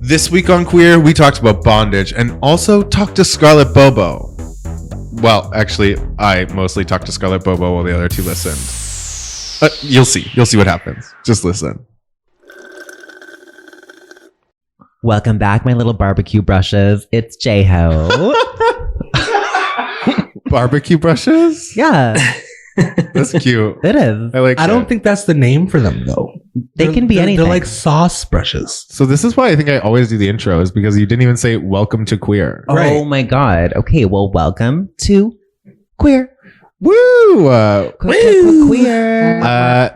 This week on Queer, we talked about Bondage and also talked to Scarlett Bobo. Well, actually, I mostly talked to Scarlett Bobo while the other two listened. But you'll see. You'll see what happens. Just listen. Welcome back, my little barbecue brushes. It's J-Ho. Barbecue brushes? Yeah. That's cute. It is. I don't think that's the name for them, though. They can be anything. They're like sauce brushes. So this is why I think I always do the intro, is because you didn't even say welcome to Queer. Oh Right. my God. Okay, well, welcome to Queer. Woo! Queer.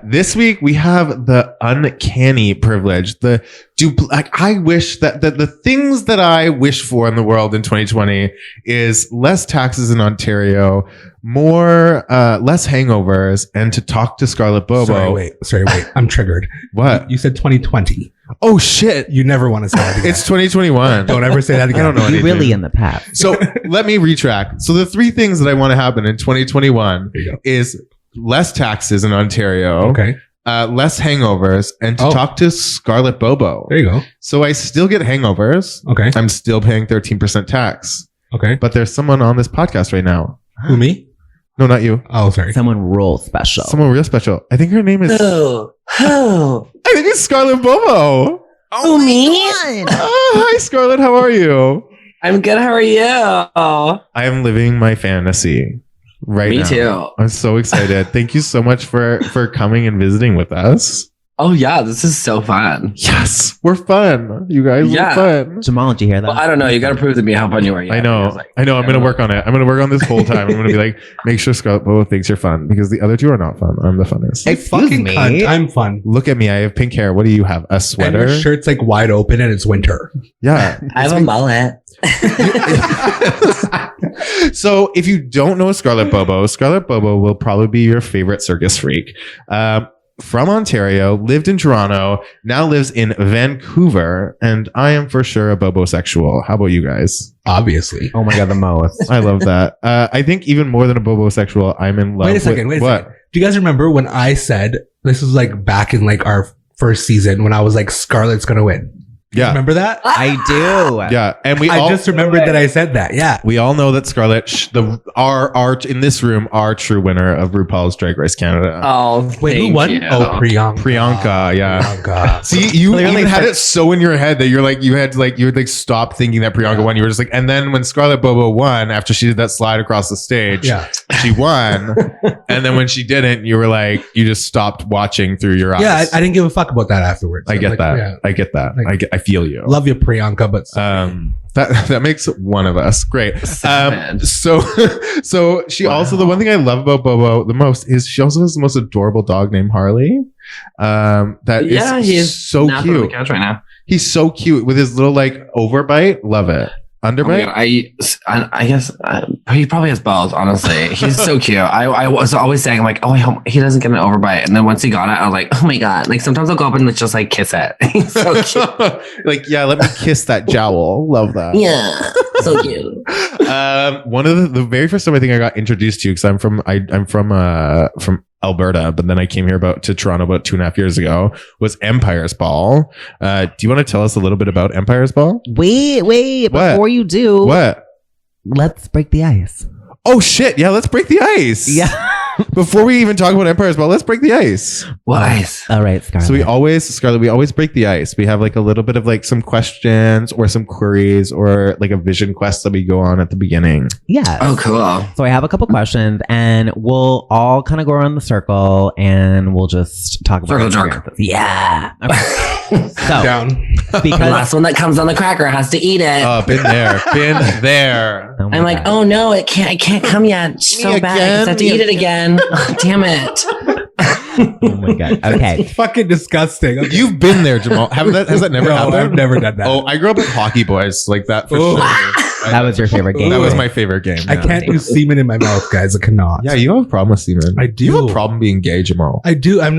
This week we have the uncanny privilege. I wish that the things that I wish for in the world in 2020 is less taxes in Ontario, less hangovers, and to talk to Scarlett Bobo. Sorry, wait. I'm triggered. What? You said 2020. Oh shit! You never want to say that again. It's 2021. Don't ever say that again. I don't know You're anything. really in the past. So let me retract. So the three things that I want to happen in 2021 There you go. is less taxes in Ontario, Okay. less hangovers, and to talk to Scarlett Bobo. There you go. So I still get hangovers. Okay. I'm still paying 13% tax. Okay. But there's someone on this podcast right now. Who, me? No, not you. Oh, sorry. Someone real special. Someone real special. I think her name is... Who? I think it's Scarlett Bobo. Oh, me? Oh, hi, Scarlett. How are you? I'm good. How are you? I am living my fantasy right Me now. too. I'm so excited. Thank you so much for coming and visiting with us. Oh, yeah. This is so fun. Yes, we're fun. You guys Yeah. are fun. Jamal, did you hear that? Well, I don't know. You got to prove to me how fun you are. I know. I'm going to work on it. I'm going to work on this whole time. I'm going to be like, make sure Scarlett Bobo thinks you're fun, because the other two are not fun. I'm the funnest. You Excuse fucking me. cunt. I'm fun. Look at me. I have pink hair. What do you have? A And sweater? your shirt's like wide open and it's winter. Yeah. I have a mullet. So if you don't know Scarlett Bobo will probably be your favorite circus freak. From Ontario, lived in Toronto, now lives in Vancouver, and I am for sure a Bobosexual. How about you guys? Obviously. Oh my God, the most. I love that. I think even more than a Bobosexual, I'm in love Wait a second. with... Wait a What? second. Do you guys remember when I said, this was like back in like our first season, when I was like, Scarlett's going to win? Yeah. Remember that? I do. Yeah. And I just remembered that I said that. Yeah. we all know that Scarlett, our in this room, our true winner of RuPaul's Drag Race Canada. Oh, Wait, who thank won? you. Oh, Priyanka. Priyanka, yeah. Priyanka. See, you Clearly even had it so in your head that you would stop thinking that Priyanka won. You were just like, and then when Scarlett Bobo won, after she did that slide across the stage, Yeah. she won. And then when she didn't, you were like, you just stopped watching through your eyes. Yeah, I didn't give a fuck about that afterwards. I get Like, that. yeah. I get that. Like- I feel you. Love you, Priyanka, but That makes one of us. Great. Sad. So she also, the one thing I love about Bobo the most is she also has the most adorable dog named Harley. Yeah, he's so napping on the cute. couch right now. He's so cute with his little like overbite. Love it. Oh my Underbite. God, I guess he probably has balls. Honestly, he's so cute. I was always saying, I'm like, oh, I hope he doesn't get an overbite. And then once he got it, I was like, oh my God. Like sometimes I'll go up and just like kiss it. He's so cute. Like, yeah, let me kiss that jowl. Love that. Yeah, so cute. One of the very first time I think I got introduced to you, because I'm from Alberta, but then I came here to Toronto about 2.5 years ago, was Empire's Ball. Do you want to tell us a little bit about Empire's Ball? Wait. What? Before you do, What? let's break the ice. Oh shit! Yeah, let's break the ice. Yeah. Before we even talk about Empire's Ball, let's break the ice. Wise. All right, Scarlett. So Scarlett, we always break the ice. We have like a little bit of like some questions or some queries or like a vision quest that we go on at the beginning. Yeah. Oh, cool. So I have a couple questions, and we'll all kind of go around the circle, and we'll just talk about Circle our jerk. experiences. Yeah. Okay. So down. The because last one that comes on the cracker has to eat it. Been there. oh my I'm like, God. oh no, it can't come yet. It's so Me bad. again? I have to Me eat it again. Damn it. Oh my God. Okay. It's fucking disgusting. Okay. You've been there, Jamal. Has that never No, happened? I've never done that. Oh, I grew up with hockey boys like that for Oh. sure. That was your favorite game. That was my favorite game. I yeah. can't do semen in my mouth, guys. I cannot. Yeah, you have a problem with semen. I do. You have a problem being gay, Jamal. I do. I'm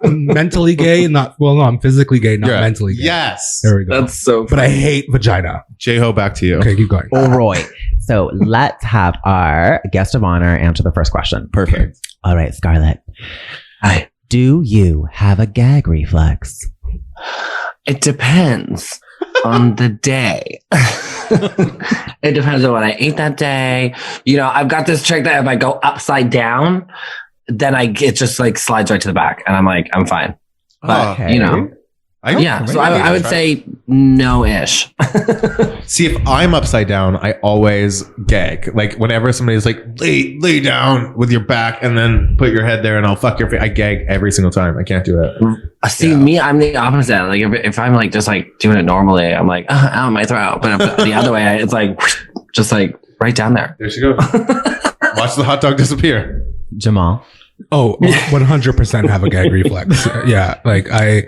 mentally gay, no, I'm physically gay, not Yeah. mentally gay. Yes. There we go. That's so But I hate vagina. J-Ho, back to you. Okay, keep going. All right. So let's have our guest of honor answer the first question. Perfect. All right, Scarlett. Hi. Do you have a gag reflex? It depends. on the day. It depends on what I ate that day. You know, I've got this trick that if I go upside down, then it just like slides right to the back, and I'm like, I'm fine. But Okay. you know, so I would say no-ish. See, if I'm upside down, I always gag. Like whenever somebody's like, lay down with your back and then put your head there and I'll fuck your face. I gag every single time. I can't do it. See, me, I'm the opposite. Like if I'm like just like doing it normally, I'm like, out my throat. But if the other way, it's like just like right down there. There she goes. Watch the hot dog disappear. Jamal. Oh, 100% have a gag reflex. Yeah. Like I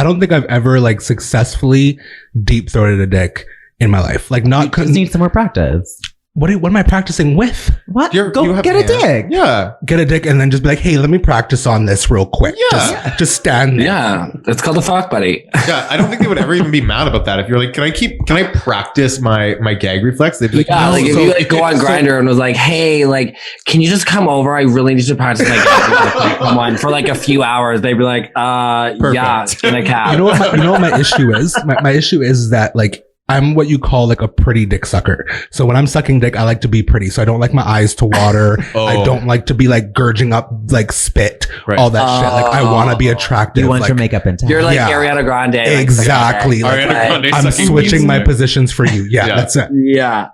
don't think I've ever like successfully deep throated a dick in my life. Like You just need some more practice. what am I practicing with? What? You Go have get hands. a dick. Yeah. Get a dick and then just be like, hey, let me practice on this real quick. Yeah. Just stand there. Yeah, it's called the fuck buddy. Yeah. I don't think they would ever even be mad about that. If you're like, can I practice my gag reflex? They'd be like, Yeah, no. like if you like go on Grindr and was like, hey, like, can you just come over? I really need to practice like someone for like a few hours. They'd be like, yeah, it's gonna cap. You know what my issue is? My issue is that like I'm what you call like a pretty dick sucker. So when I'm sucking dick, I like to be pretty. So I don't like my eyes to water. Oh. I don't like to be like gurging up like spit, Right. all that shit. Like I want to be attractive. You want like, your makeup intact. You're like Yeah. Ariana Grande. Like, exactly. Like, Ariana Grande I'm sucking switching my music. positions for you. Yeah, Yeah. that's it. Yeah.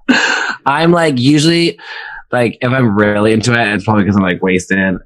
I'm like usually like if I'm really into it, it's probably because I'm like wasted.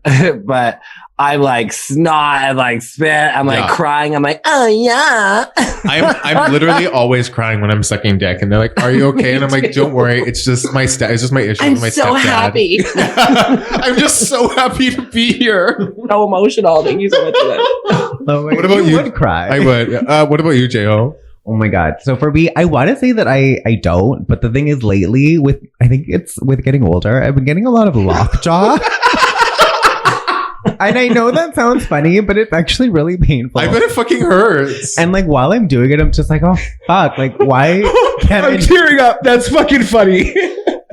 But I'm like snot and like spit. I'm like Yeah. crying. I'm like, oh yeah. I'm literally always crying when I'm sucking dick, and they're like, "Are you okay?" And I'm like, "Don't worry, it's just my it's just my issue I'm with my so stepdad." happy. I'm just so happy to be here. So emotional. Thank you so much for that. What about you? would cry. I would. What about you, J-Ho? Oh my God. So for me, I want to say that I don't, but the thing is lately I think it's with getting older, I've been getting a lot of lockjaw. And I know that sounds funny, but it's actually really painful. I bet it fucking hurts. And like while I'm doing it, I'm just like, oh fuck. Like why can't I'm I? tearing up. That's fucking funny.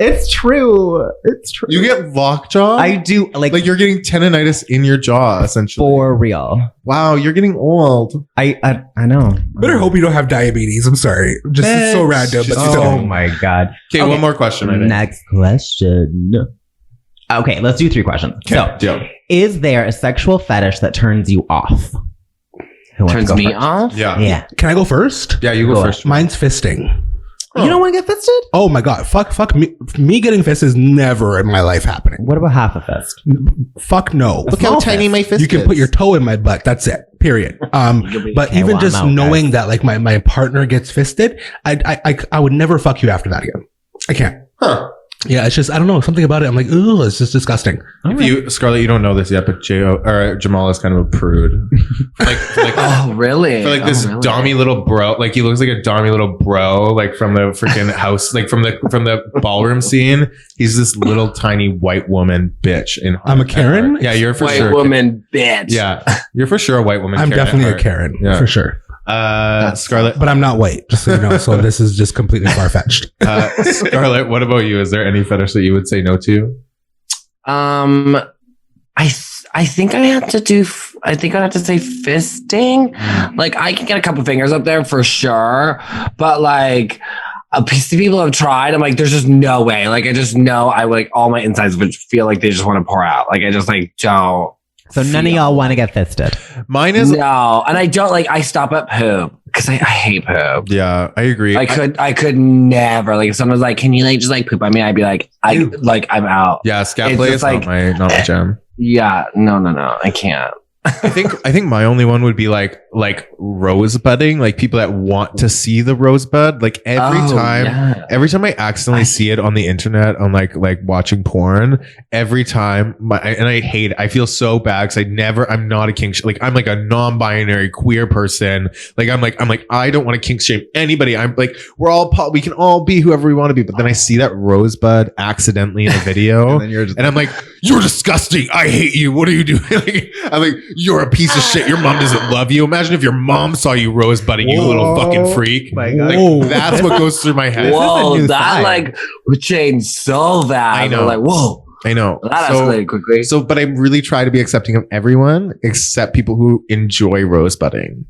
It's true. It's true. You get lockjaw? I do like Like you're getting tendonitis in your jaw, essentially. for real. Wow, you're getting old. I know. Better hope you don't have diabetes. I'm sorry. Just it's so random. But Oh still. my God. Okay, one more question, I think. Next question. Okay, let's do 3 questions. Okay, So, deal. is there a sexual fetish that turns you off? Who wants to Turns go me first? off? Yeah. Yeah. Can I go first? Yeah, you go Go first. Mine's fisting. You don't want to get fisted? Oh my God. Fuck me. Me getting fisted is never in my life happening. What about half a fist? Fuck no. Look how tiny my fist You can put your toe in my butt. That's it. Period. But Okay, even well, just I'm out, knowing guys. that like my partner gets fisted, I would never fuck you after that again. I can't. Huh. Yeah, it's just I don't know something about it. I'm like, ooh, it's just disgusting. Scarlett, you don't know this yet, but Jamal is kind of a prude. like Oh, really? for like this really? dommy little bro, like he looks like a dommy little bro, like from the freaking house, like from the ballroom scene. He's this little tiny white woman bitch. I'm a Karen? Yeah, you're for White sure. woman bitch. Yeah, you're for sure a white woman. I'm Karen at definitely a heart. Karen Yeah. for sure. Scarlett, But I'm not white, just so you know. So this is just completely far fetched. Scarlett, what about you? Is there any fetish that you would say no to? I think I have to do. I think I'd have to say fisting. Like I can get a couple fingers up there for sure, but like a piece of people have tried. I'm like, there's just no way. Like I just know I would like all my insides would feel like they just want to pour out. Like I just like don't. So none of y'all want to get fisted. Mine is No, and I don't like. I stop at poop because I hate poop. yeah, I agree. I could never like if someone's like, can you like just like poop on me? I'd be like, I'm out. Yeah, scat It's play just is like- not my jam. Yeah, no, I can't. I think my only one would be like rosebudding, like people that want to see the rosebud. Like every time I accidentally see it on the internet on like watching porn, every time I feel so bad because I'm not a kink like I'm like a non-binary queer person. Like I'm like I don't want to kink shame anybody. I'm like we can all be whoever we want to be. But then I see that rosebud accidentally in a video, and I'm like, you're disgusting. I hate you. What are you doing? I'm like, you're a piece of shit. Your mom doesn't love you. Imagine if your mom saw you rosebudding, you little fucking freak. My God. Like, that's what goes through my head. Whoa, new that side. like would change so fast. I know. Like, whoa, I know. that escalated quickly. But I really try to be accepting of everyone except people who enjoy rosebudding.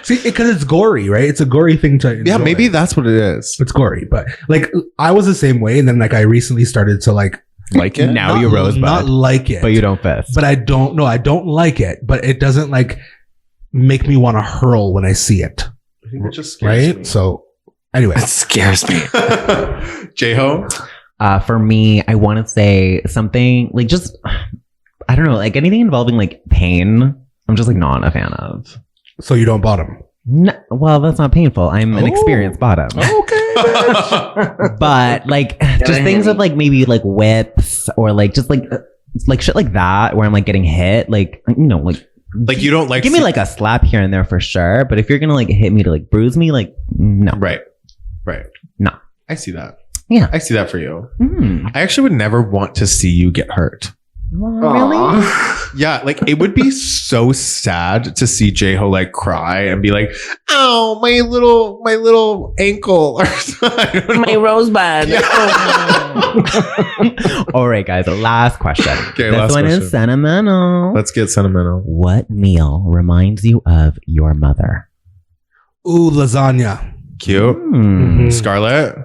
See, because it's gory, right? It's a gory thing to enjoy. Yeah, maybe that's what it is. It's gory, but like I was the same way, and then like I recently started to like it. Now you rosebud. Not like it, but you don't fist. But I don't like it, but it doesn't like make me want to hurl when I see it. I think it just scares me. So anyway, It scares me. J-Ho? For me, I want to say something like just, I don't know, like anything involving like pain. I'm just like not a fan of. so you don't bottom. No, well, that's not painful. I'm an experienced bottom. Okay. But like just things with like maybe like whips or like just like shit like that where I'm like getting hit. Like, you know, like Like you don't like... give me like a slap here and there for sure. But if you're gonna like hit me to like bruise me, like no. Right. No. I see that. Yeah. I see that for you. Mm. I actually would never want to see you get hurt. Really? Aw. Yeah, like it would be so sad to see J-Ho like cry and be like, "Oh, my little ankle," or something. My rosebud. All right, guys. Last question. Okay, this last one question. is sentimental. Let's get sentimental. What meal reminds you of your mother? Ooh, lasagna. Cute. Hmm. Scarlett.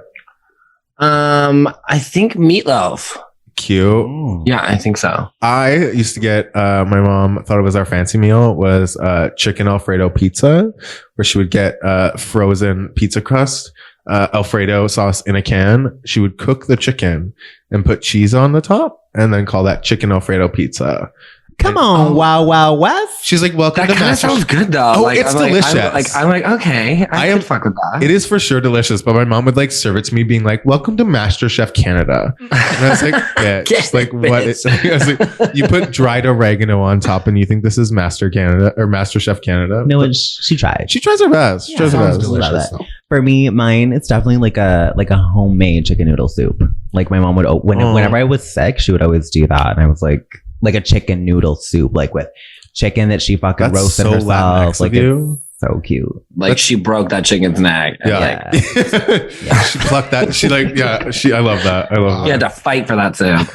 I think meatloaf. Cute. Yeah, I think so. I used to get, my mom thought it was our fancy meal was chicken Alfredo pizza, where she would get frozen pizza crust, Alfredo sauce in a can. She would cook the chicken and put cheese on the top and then call that chicken Alfredo pizza. Come on, Wow West. She's like, welcome That to kind of Master. sounds good though. Oh, it's delicious. I'm like, okay, I am- could fuck with that. It is for sure delicious, but my mom would like serve it to me being like, welcome to Master Chef Canada. And I was like, bitch. Get Like, it, what? bitch. I was like, you put dried oregano on top and you think this is Master Canada or Master Chef Canada? No, she tried. She tries her best. She tries her Sounds best. Love delicious. it. Though. For me, mine, it's definitely like a homemade chicken noodle soup. Like my mom would, whenever I was sick, she would always do that. And I was like a chicken noodle soup, like with chicken that she fucking That's roasted so herself. Latinx Like of you. it's so cute. Like she broke that chicken's neck. And, Yeah. like, She plucked that. She like, yeah, I love that. I love you that. had to fight for that soup.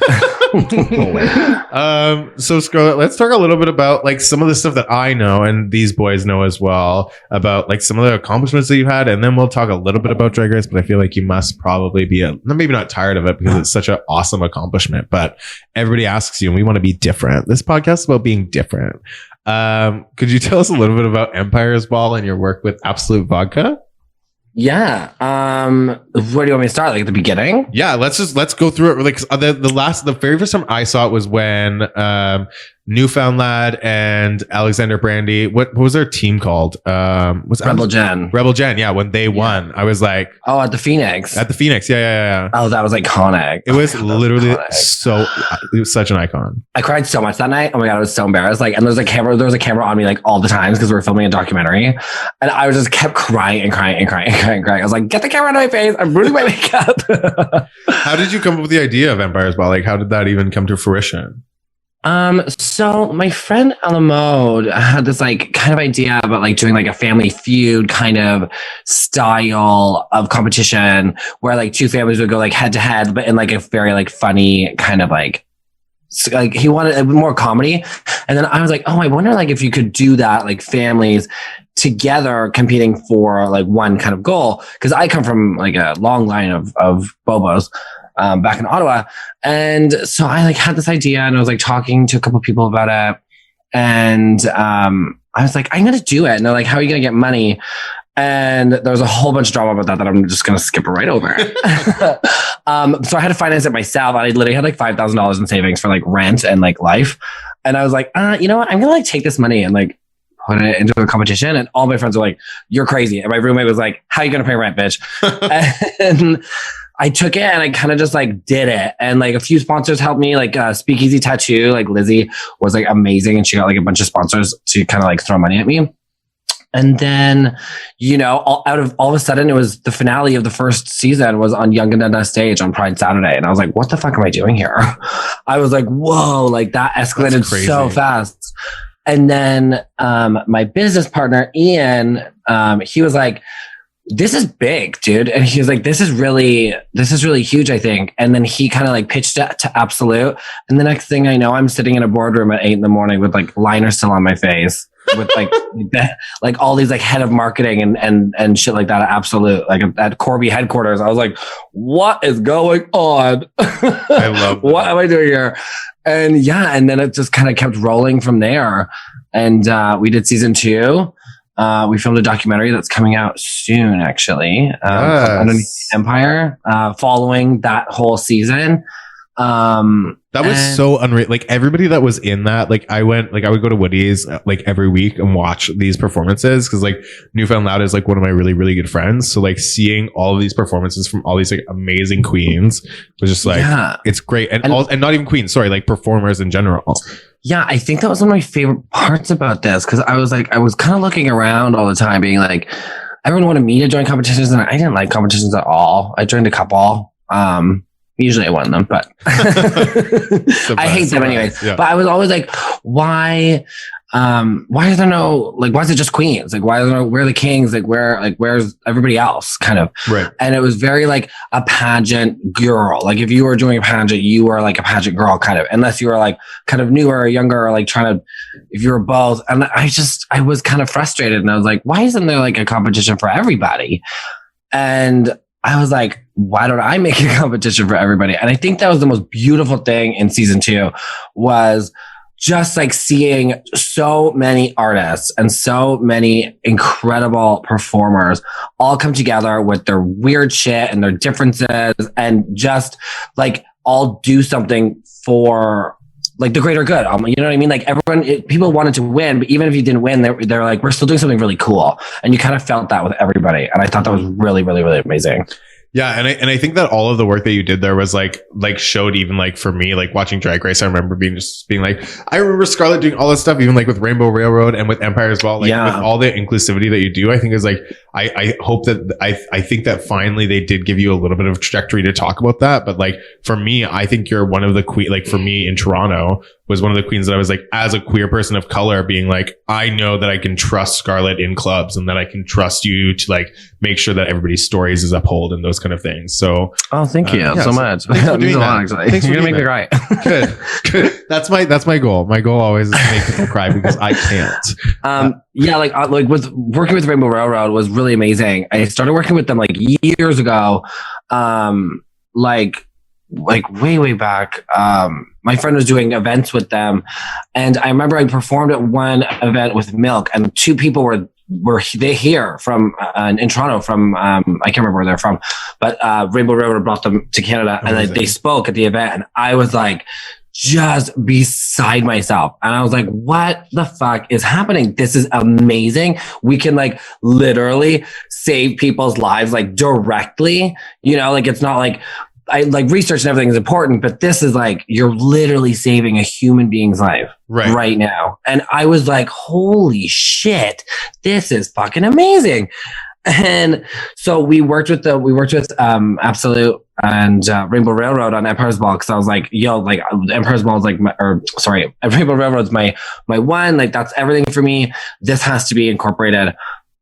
So Scarlett, let's talk a little bit about like some of the stuff that I know and these boys know as well about like some of the accomplishments that you had, and then we'll talk a little bit about Drag Race. But I feel like you must probably be maybe not tired of it because it's such an awesome accomplishment. But everybody asks you, and we want to be different. This podcast is about being different. Could you tell us a little bit about Empire's Ball and your work with Absolute Vodka? Yeah. Where do you want me to start? Like at the beginning? Yeah, let's go through it. Like the very first time I saw it was when Newfoundland and Alexander Brandy. What was their team called? Was Rebel Jen. Rebel Jen? Yeah, when they won, I was like Oh, at the Phoenix. at the Phoenix. Yeah. Oh, that was iconic. It was Oh my God, that literally iconic. so. It was such an icon. I cried so much that night. Oh my God, I was so embarrassed. Like, and there was a camera on me like all the times because we were filming a documentary. And I was just kept crying and crying and crying and crying and crying. I was like, get the camera out of my face. I'm ruining my makeup. How did you come up with the idea of Empire's Ball? Like, how did that even come to fruition? So my friend Alamode had this like kind of idea about like doing like a Family Feud kind of style of competition where like two families would go like head to head, but in like a very like funny kind of like he wanted more comedy. And then I was like, oh, I wonder like if you could do that, like families together competing for like one kind of goal. Cause I come from like a long line of Bobos. Back in Ottawa. And so I like had this idea and I was like talking to a couple of people about it. And I was like, I'm going to do it. And they're like, how are you going to get money? And there was a whole bunch of drama about that I'm just going to skip right over. So I had to finance it myself. I literally had like $5,000 in savings for like rent and like life. And I was like, you know what? I'm going to like take this money and like put it into a competition. And all my friends were like, you're crazy. And my roommate was like, how are you going to pay rent, bitch? And I took it and I kind of just like did it. And like a few sponsors helped me, like Speakeasy Tattoo, like Lizzie was like amazing. And she got like a bunch of sponsors to kind of like throw money at me. And then, you know, all of a sudden it was the finale of the first season was on Young and Dunda stage on Pride Saturday. And I was like, what the fuck am I doing here? I was like, whoa, like that escalated so fast. And then my business partner, Ian, he was like, this is big, dude. And he was like, this is really huge, I think. And then he kind of like pitched it to Absolute. And the next thing I know, I'm sitting in a boardroom at 8 a.m. with like liner still on my face. with like all these like head of marketing and shit like that at Absolute, like at Corby headquarters. I was like, what is going on? I love that. What am I doing here? And yeah, and then it just kind of kept rolling from there. And we did season 2. We filmed a documentary that's coming out soon, actually, called Underneath the Empire, following that whole season. That was so unreal. Like everybody that was in that, like I would go to Woody's like every week and watch these performances because like Newfound Loud is like one of my really, really good friends. So like seeing all of these performances from all these like amazing queens was just like, it's great. And not even queens, sorry, like performers in general. Yeah, I think that was one of my favorite parts about this because I was kind of looking around all the time being like, everyone wanted me to join competitions and I didn't like competitions at all. I joined a couple. Usually I won them, but I hate them anyways. Yeah. But I was always like, why is there no, like, why is it just queens? Like, why is there no, where are the kings? Like, where's everybody else kind of? Right. And it was very like a pageant girl. Like if you were doing a pageant, you were like a pageant girl kind of, unless you were like kind of newer or younger or like trying to, if you were both. And I was kind of frustrated and I was like, why isn't there like a competition for everybody? And I was like, why don't I make a competition for everybody? And I think that was the most beautiful thing in season 2 was just like seeing so many artists and so many incredible performers all come together with their weird shit and their differences and just like all do something for like the greater good. You know what I mean? Like people wanted to win, but even if you didn't win, they're like, we're still doing something really cool. And you kind of felt that with everybody. And I thought that was really, really, really amazing. Yeah, and I think that all of the work that you did there was like showed even like for me, like watching Drag Race, I remember being like, I remember Scarlett doing all this stuff, even like with Rainbow Railroad and with Empire as well. Like with all the inclusivity that you do, I think is like, I hope that I think that finally they did give you a little bit of trajectory to talk about that. But like for me, I think you're one of the like for me in Toronto was one of the queens that I was like, as a queer person of color being like, I know that I can trust Scarlett in clubs and that I can trust you to like make sure that everybody's stories is upheld and those kind of things. So, thank you so much. Thanks for doing that. Thanks for make me cry. Good. That's my goal. My goal always is to make people cry because I can't. Like with working with Rainbow Railroad was really amazing. I started working with them like years ago. Like way back. My friend was doing events with them, and I remember I performed at one event with Milk, and 2 people were they here from in Toronto from I can't remember where they're from, but Rainbow Railroad brought them to Canada, and they spoke at the event, and I was like just beside myself, and I was like, what the fuck is happening? This is amazing. We can like literally save people's lives like directly, you know, like it's not like I like research and everything is important, but this is like, you're literally saving a human being's life right now. And I was like, holy shit, this is fucking amazing. And so we worked with Absolute and Rainbow Railroad on Empire's Ball. Cause I was like, yo, like Empire's Ball is like, Rainbow Railroad's my one, like that's everything for me. This has to be incorporated.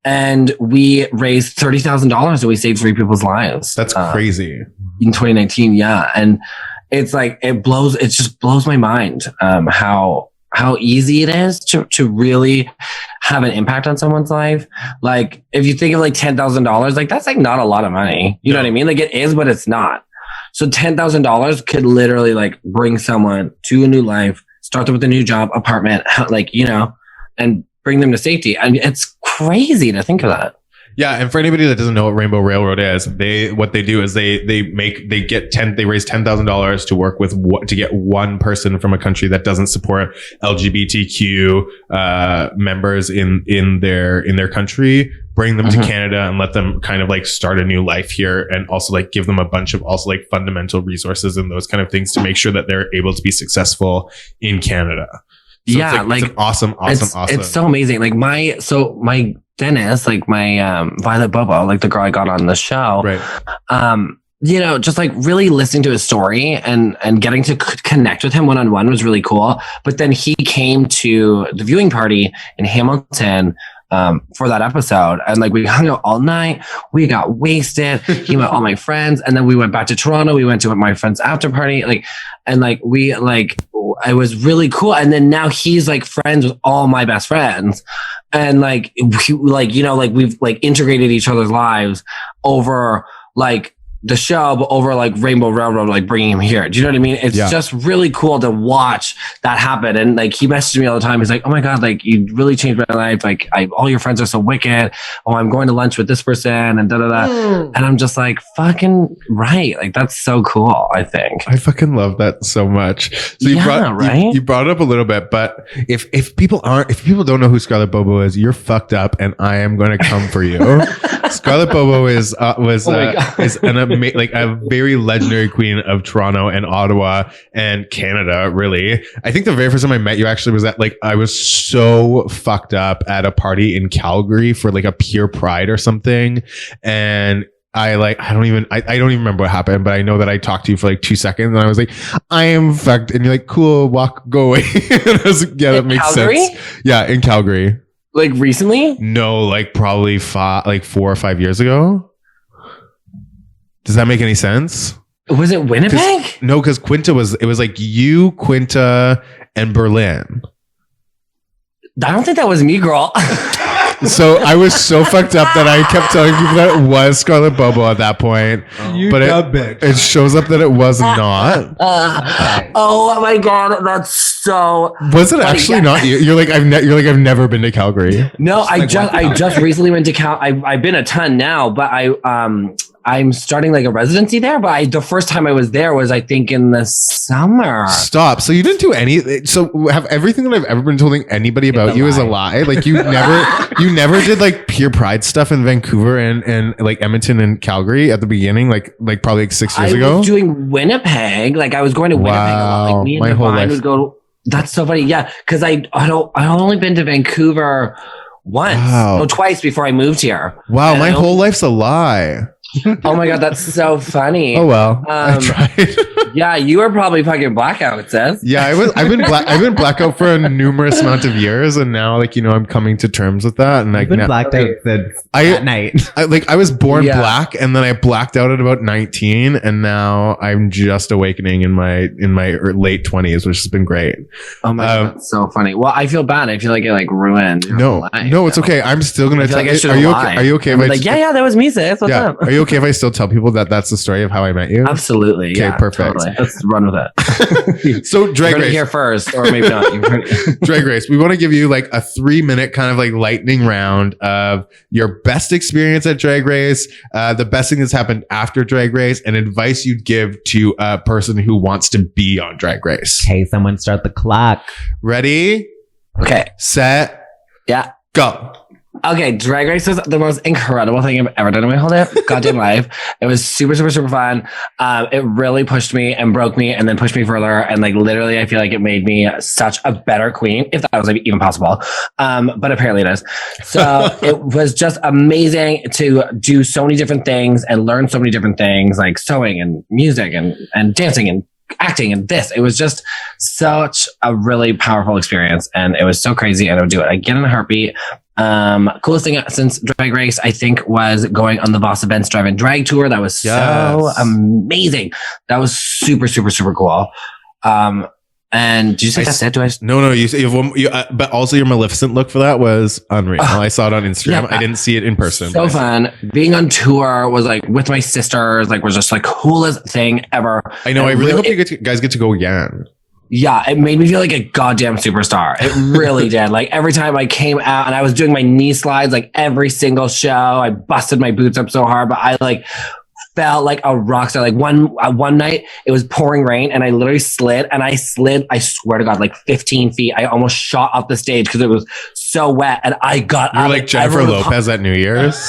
And we raised $30,000 and we saved 3 people's lives. That's crazy. In 2019. Yeah. And it's like, it just blows my mind, how easy it is to really have an impact on someone's life. Like if you think of like $10,000, like that's like not a lot of money. You know what I mean? Like it is, but it's not. So $10,000 could literally like bring someone to a new life, start them with a new job, apartment, like, you know, and bring them to safety. And it's crazy to think of that. Yeah, and for anybody that doesn't know what Rainbow Railroad is, they raise $10,000 to work with to get one person from a country that doesn't support LGBTQ members in their country, bring them to Canada and let them kind of like start a new life here, and also like give them a bunch of also like fundamental resources and those kind of things to make sure that they're able to be successful in Canada. So yeah, it's like awesome. It's so amazing. Like my Dennis, like my Violet Bobo, like the girl I got on the show, right? You know, just like really listening to his story and getting to connect with him one-on-one was really cool. But then he came to the viewing party in Hamilton for that episode. And like we hung out all night. We got wasted. He met all my friends. And then we went back to Toronto. We went to my friend's after party. It was really cool. And then now he's like friends with all my best friends. And like, we've like integrated each other's lives over like the show, but over like Rainbow Railroad, like bringing him here. Do you know what I mean? It's just really cool to watch that happen. And like, he messages me all the time. He's like, oh my God, like you really changed my life. Like all your friends are so wicked. Oh, I'm going to lunch with this person and da da da. And I'm just like, fucking right. Like, that's so cool. I think I fucking love that so much. So you brought it up a little bit, but if people don't know who Scarlett Bobo is, you're fucked up and I am going to come for you. Scarlett Bobo is a very legendary queen of Toronto and Ottawa and Canada, really. I think the very first time I met you actually was at like, I was so fucked up at a party in Calgary for like a pure pride or something. And I don't even remember what happened, but I know that I talked to you for like 2 seconds and I was like, I am fucked. And you're like, cool, go away. And I was like, yeah, that makes Calgary? sense. Yeah, in Calgary. like recently. No, like probably 4 or 5 years ago. Does that make any sense? Was it Winnipeg? No, because Quinta it was like you, Quinta, and Berlin. I don't think that was me, girl. So I was so fucked up that I kept telling people that it was Scarlett Bobo at that point. But it shows up that it was not. Oh my God, that's so. Was it actually not you? You're like I've never been to Calgary. No, I just recently went to Cal. I've been a ton now, but I'm starting like a residency there, but the first time I was there was I think in the summer. Stop. So you didn't do any. So have everything that I've ever been telling anybody about you is a lie. Like you never did like pure pride stuff in Vancouver and like Edmonton and Calgary at the beginning, like probably like 6 years ago. I was doing Winnipeg. Like I was going to Winnipeg a lot. Like me and Divine would go. That's so funny. Yeah, because I only been to Vancouver once, twice before I moved here. Wow, my whole life's a lie. Oh my God, that's so funny. Oh well, I tried. Yeah, you were probably fucking blackout, it says. Yeah, I've been blackout for a numerous amount of years, and now I'm coming to terms with that. And I've been blacked out since that night. I was born black, and then I blacked out at about 19, and now I'm just awakening in my late 20s, which has been great. Oh my God, that's so funny. Well, I feel bad. I feel like it like ruined. No, it's okay. I'm still gonna tell you. Are you okay? Yeah, that was me, sis. What's up? Are you okay if I still tell people that that's the story of how I met you? Absolutely. Okay, perfect. Totally. Let's run with it. So Drag Race here first, or maybe not. Drag Race. We want to give you like a 3-minute kind of like lightning round of your best experience at Drag Race, the best thing that's happened after Drag Race, and advice you'd give to a person who wants to be on Drag Race. Okay, someone start the clock. Ready? Okay. Set. Yeah. Go. Okay, Drag Race was the most incredible thing I've ever done in my whole goddamn life. It was super, super, super fun. It really pushed me and broke me and then pushed me further. And like literally, I feel like it made me such a better queen, if that was even possible. But apparently it is. So it was just amazing to do so many different things and learn so many different things, like sewing and music and dancing and acting and this. It was just such a really powerful experience. And it was so crazy. And I would do it again in a heartbeat. Coolest thing since Drag Race, I think, was going on the Boss Events Drive-In Drag Tour. That was so amazing. That was super, super, super cool. And did you say that's it? No. You have one. But also your Maleficent look for that was unreal. I saw it on Instagram. I didn't see it in person. So fun. Being on tour was like with my sisters. Like was just like coolest thing ever. I know. And I really hope you guys get to go again. Yeah, it made me feel like a goddamn superstar. It really did. Like every time I came out and I was doing my knee slides, like every single show, I busted my boots up so hard, but I like felt like a rock star. Like one night it was pouring rain and I literally slid, I swear to God, like 15 feet. I almost shot off the stage because it was so wet and I got You're like Jennifer Lopez at New Year's.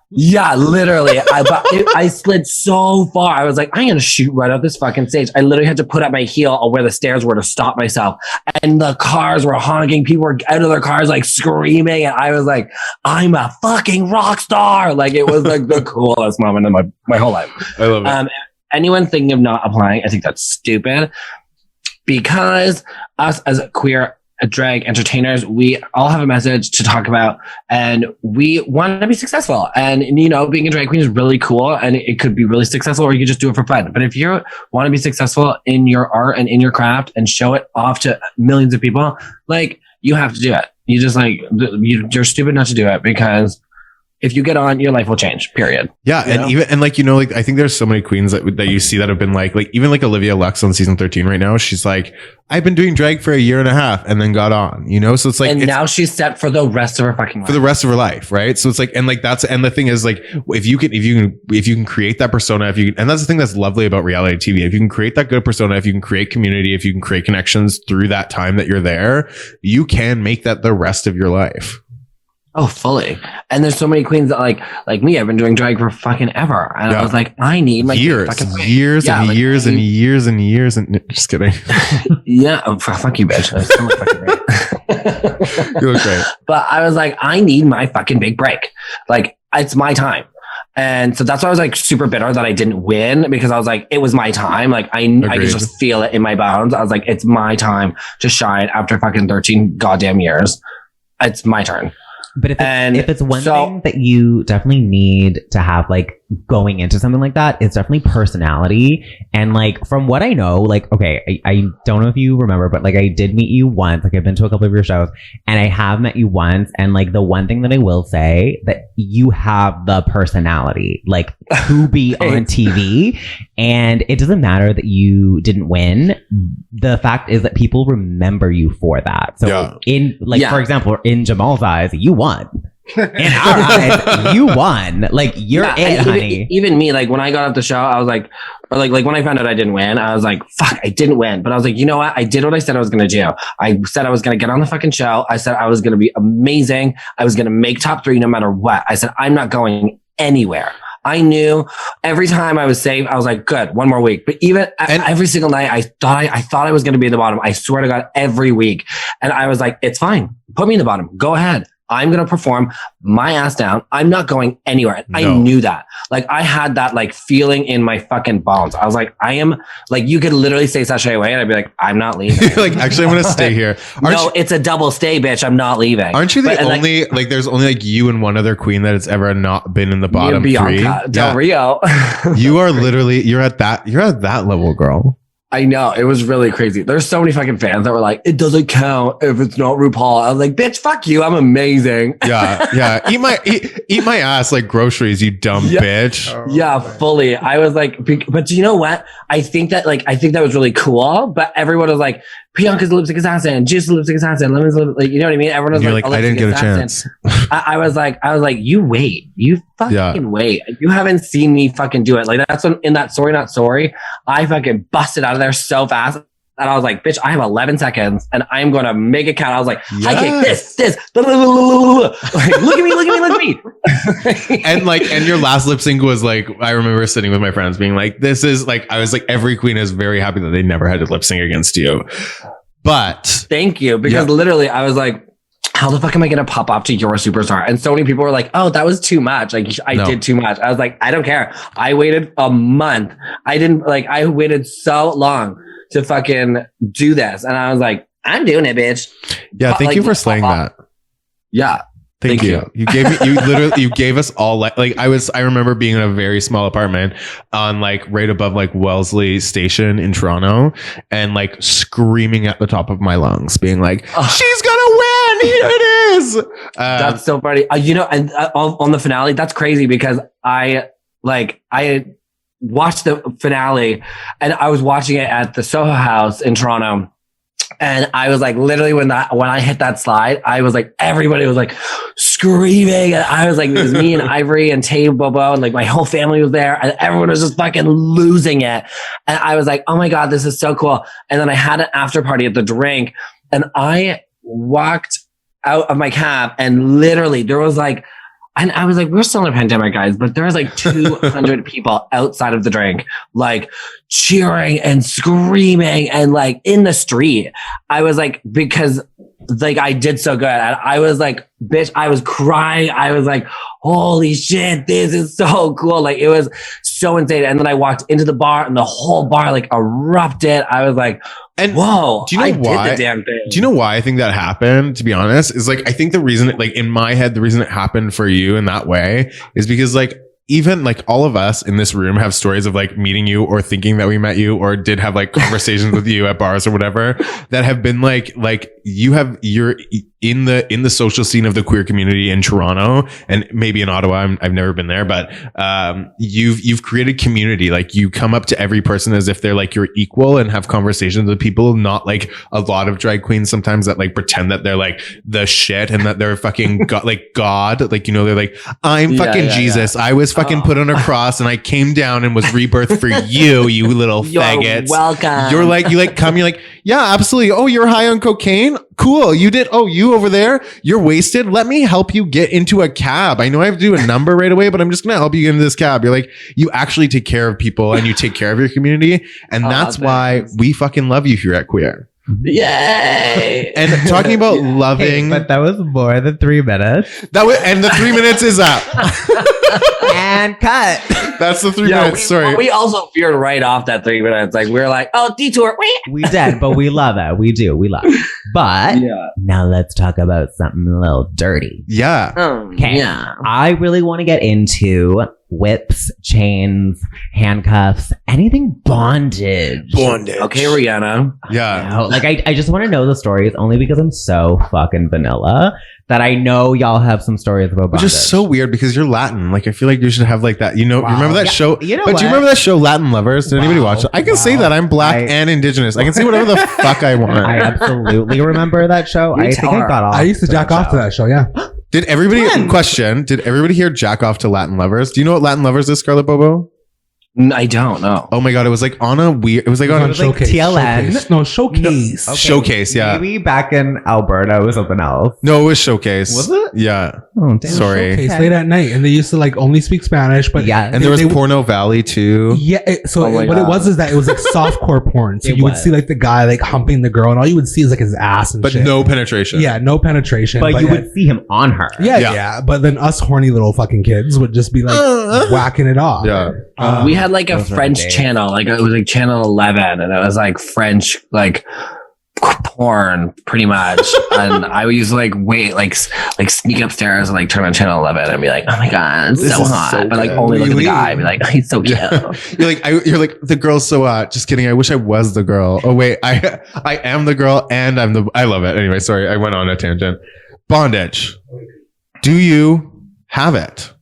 Yeah, literally. I slid so far. I was like, I'm going to shoot right off this fucking stage. I literally had to put up my heel where the stairs were to stop myself. And the cars were honking. People were out of their cars, like screaming. And I was like, I'm a fucking rock star. Like it was like the coolest moment in my whole life. I love it. Anyone thinking of not applying, I think that's stupid because us as queer drag entertainers. We all have a message to talk about, and we want to be successful. And you know, being a drag queen is really cool, and it could be really successful, or you could just do it for fun. But if you want to be successful in your art and in your craft and show it off to millions of people, like, you have to do it. You just like, you're stupid not to do it, because if you get on, your life will change, period. Yeah. And like, you know, like, I think there's so many queens that you see that have been like even like Olivia Lux on season 13 right now. She's like, I've been doing drag for a year and a half and then got on, you know? So it's like, and now she's set for the rest of her fucking life. For the rest of her life. Right. So it's like, and like, and the thing is like, if you can create that persona, and that's the thing that's lovely about reality TV. If you can create that good persona, if you can create community, if you can create connections through that time that you're there, you can make that the rest of your life. Oh, fully. And there's so many queens that like me, I've been doing drag for fucking ever. And I was like, I need my years and years and years. Just kidding. Yeah. Oh, fuck you, bitch. So much fucking great. You look great. But I was like, I need my fucking big break. Like, it's my time. And so that's why I was like super bitter that I didn't win, because I was like, it was my time. Like I could just feel it in my bones. I was like, it's my time to shine after fucking 13 goddamn years. It's my turn. But if it's one thing that you definitely need to have, like, going into something like that, it's definitely personality. And like, from what I know, like, okay, I don't know if you remember, but like, I did meet you once. Like, I've been to a couple of your shows, and I have met you once. And like, the one thing that I will say, that you have the personality, like, to be on TV. And it doesn't matter that you didn't win. The fact is that people remember you for that. So for example, in Jamal's eyes, you won. In our eyes, you won. Like, you're honey. Even me, like, when I got off the show, I was like, or like when I found out I didn't win, I was like, fuck, I didn't win. But I was like, you know what? I did what I said I was going to do. I said I was going to get on the fucking show. I said I was going to be amazing. I was going to make top 3 no matter what. I said, I'm not going anywhere. I knew every time I was safe, I was like, good, one more week. But even every single night, I thought I was going to be at the bottom. I swear to God, every week. And I was like, it's fine. Put me in the bottom. Go ahead. I'm going to perform my ass down. I'm not going anywhere. No. I knew that. Like, I had that like feeling in my fucking bones. I was like, I am like, you could literally say sashay away and I'd be like, I'm not leaving. Like, actually, I'm going to stay here. It's a double stay, bitch. I'm not leaving. Aren't you the only, like, there's only like you and one other queen that has ever not been in the bottom Bianca 3. Del Rio. You are literally, you're at that level, girl. I know. It was really crazy. There's so many fucking fans that were like, it doesn't count if it's not RuPaul. I was like, bitch, fuck you. I'm amazing. Yeah. Eat my ass like groceries, you dumb bitch. Yeah, fully. I was like, but you know what? I think that was really cool, but everyone was like, Bianca's the lipstick assassin, Juice's the lipstick assassin, Lemon's the lipstick, like, you know what I mean? Everyone was like, I didn't get a chance. I was like, you wait. You fucking wait. You haven't seen me fucking do it. Like, that's when in that Sorry Not Sorry, I fucking busted out of there so fast. And I was like, bitch, I have 11 seconds and I'm going to make it count. I was like, high kick, this, like, look at me. and your last lip sync was like, I remember sitting with my friends being like, this is like, I was like, every queen is very happy that they never had to lip sync against you. But thank you. Because literally I was like, how the fuck am I going to pop up to You're a Superstar? And so many people were like, oh, that was too much. Like, I did too much. I was like, I don't care. I waited a month. I waited so long to fucking do this. And I was like, I'm doing it, bitch. Yeah. Thank you for slaying that. Yeah. Thank you. You gave us all I remember being in a very small apartment on like right above like Wellesley Station in Toronto and like screaming at the top of my lungs, being like, she's gonna win. Here it is. That's so funny. And on the finale, that's crazy because I watched the finale and I was watching it at the Soho House in Toronto. And I was like, literally when I hit that slide, I was like, everybody was like screaming. And I was like, it was me and Ivory and Scarlett Bobo and like my whole family was there and everyone was just fucking losing it. And I was like, oh my God, this is so cool. And then I had an after party at the drink and I walked out of my cab and literally there was like, and I was like, we're still in a pandemic, guys, but there was like 200 people outside of the drink, like cheering and screaming and like in the street. I was like, because like I did so good. And I was like, bitch, I was crying. I was like, holy shit, this is so cool. Like it was so insane. And then I walked into the bar and the whole bar like erupted. I was like, and whoa, do you know why? Did the damn thing. Do you know why I think that happened? To be honest, is like I think the reason, like in my head, the reason it happened for you in that way is because like even like all of us in this room have stories of like meeting you or thinking that we met you or did have like conversations with you at bars or whatever that have been like you're in the social scene of the queer community in Toronto and maybe in Ottawa. I've never been there, but you've created community. Like you come up to every person as if they're like your equal and have conversations with people, not like a lot of drag queens sometimes that like pretend that they're like the shit and that they're fucking God, like, you know, they're like, I'm fucking Jesus. Yeah. I was fucking put on a cross and I came down and was rebirthed for you, you little faggots. Welcome. You're like, you're like, yeah, absolutely. Oh, you're high on cocaine? Cool. You did. Oh, you over there, you're wasted. Let me help you get into a cab. I know I have to do a number right away, but I'm just going to help you get into this cab. You're like, you actually take care of people and you take care of your community. And that's why we fucking love you here at Queer. Yay! And talking about loving, but that was more than 3 minutes. And the 3 minutes is up. And cut. That's the 3 minutes. Sorry. We also veered right off that 3 minutes. Like we were like, oh, detour. We did, but we love it. We do. We love it. But now let's talk about something a little dirty. Yeah. Okay. Yeah. I really want to get into whips, chains, handcuffs, anything bondage. Okay, Rihanna. Yeah. Like I just want to know the stories only because I'm so fucking vanilla that I know y'all have some stories about bondage. Which is so weird because you're Latin. Like I feel like you should have like that. You know, you remember that show? You know but do you remember that show Latin Lovers? Did anybody watch it? I can say that I'm black and indigenous. I can say whatever the fuck I want. I absolutely remember that show. I think I got off. I used to jack off to that show. Yeah. Did everybody did everybody here jack off to Latin Lovers? Do you know what Latin Lovers is, Scarlett Bobo? I don't know. Oh my god, it was like on a weird. It was like on Showcase. TLN. No, Showcase. Okay. Showcase. Yeah. Maybe back in Alberta it was something else. No, it was Showcase. Was it? Yeah. Oh damn. Sorry. Showcase late at night, and they used to like only speak Spanish, but yeah, and there was Porno Valley too. Yeah. What it was is that it was like softcore porn. So you would see like the guy like humping the girl, and all you would see is like his ass and shit. But no penetration. Yeah, no penetration. But you would see him on her. Yeah. But then us horny little fucking kids would just be like whacking it off. Yeah. We had like a French channel, like it was like channel 11, and it was like French like porn pretty much. And I would used to like wait, like sneak upstairs and like turn on channel 11 and be like, oh my god, it's so hot, so but like only look at the guy and be like, oh, he's so cute. You're like the girl's so hot. Just kidding. I wish I was the girl. Oh wait, I am the girl and I love it. Anyway, sorry, I went on a tangent. Bondage. Do you have it?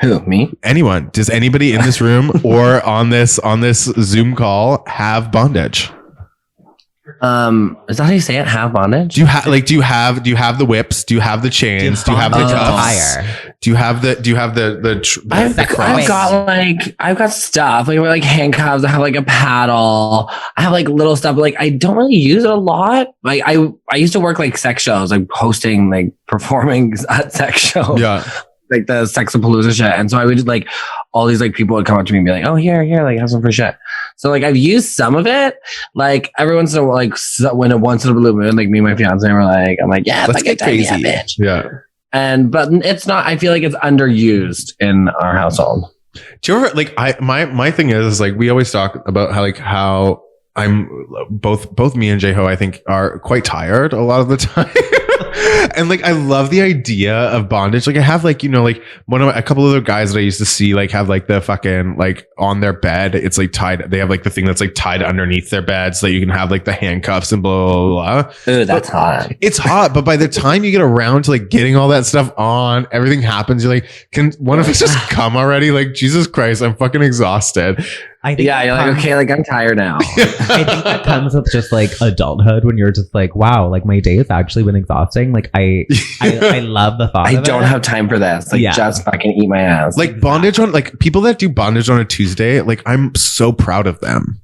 Who, me? Anyone? Does anybody in this room or on this Zoom call have bondage? Is that how you say it? Have bondage? Do you have the whips? Do you have the chains? Do you have the cuffs? Do you have the I've got stuff like handcuffs. I have like a paddle. I have like little stuff, but like I don't really use it a lot. Like I used to work like sex shows, like hosting, like performing at sex shows. Yeah. Like the Sexapalooza shit. And so I would just like, all these like people would come up to me and be like, oh, here, like have some free shit. So like I've used some of it. Like every once in a while, like when it once in a blue moon, like me and my fiance were like, I'm like, yeah, let's get crazy. Yeah, bitch. Yeah. But it's not, I feel like it's underused in our household. Do you ever like, my thing is like, we always talk about how I'm both me and J-Ho, I think are quite tired a lot of the time. And like I love the idea of bondage. Like I have like, you know, like a couple of other guys that I used to see like have like the fucking like on their bed, it's like tied, they have like the thing that's like tied underneath their bed so that you can have like the handcuffs and blah blah blah. Ooh, that's hot. It's hot, but by the time you get around to like getting all that stuff on, everything happens, you're like, can one of us just come already? Like Jesus Christ, I'm fucking exhausted. I think you're like, okay, like I'm tired now. I think that comes with just like adulthood when you're just like, wow, like my day has actually been exhausting. Like I love the thought. I don't have time for this. Like just fucking eat my ass. Like bondage on like people that do bondage on a Tuesday, like I'm so proud of them.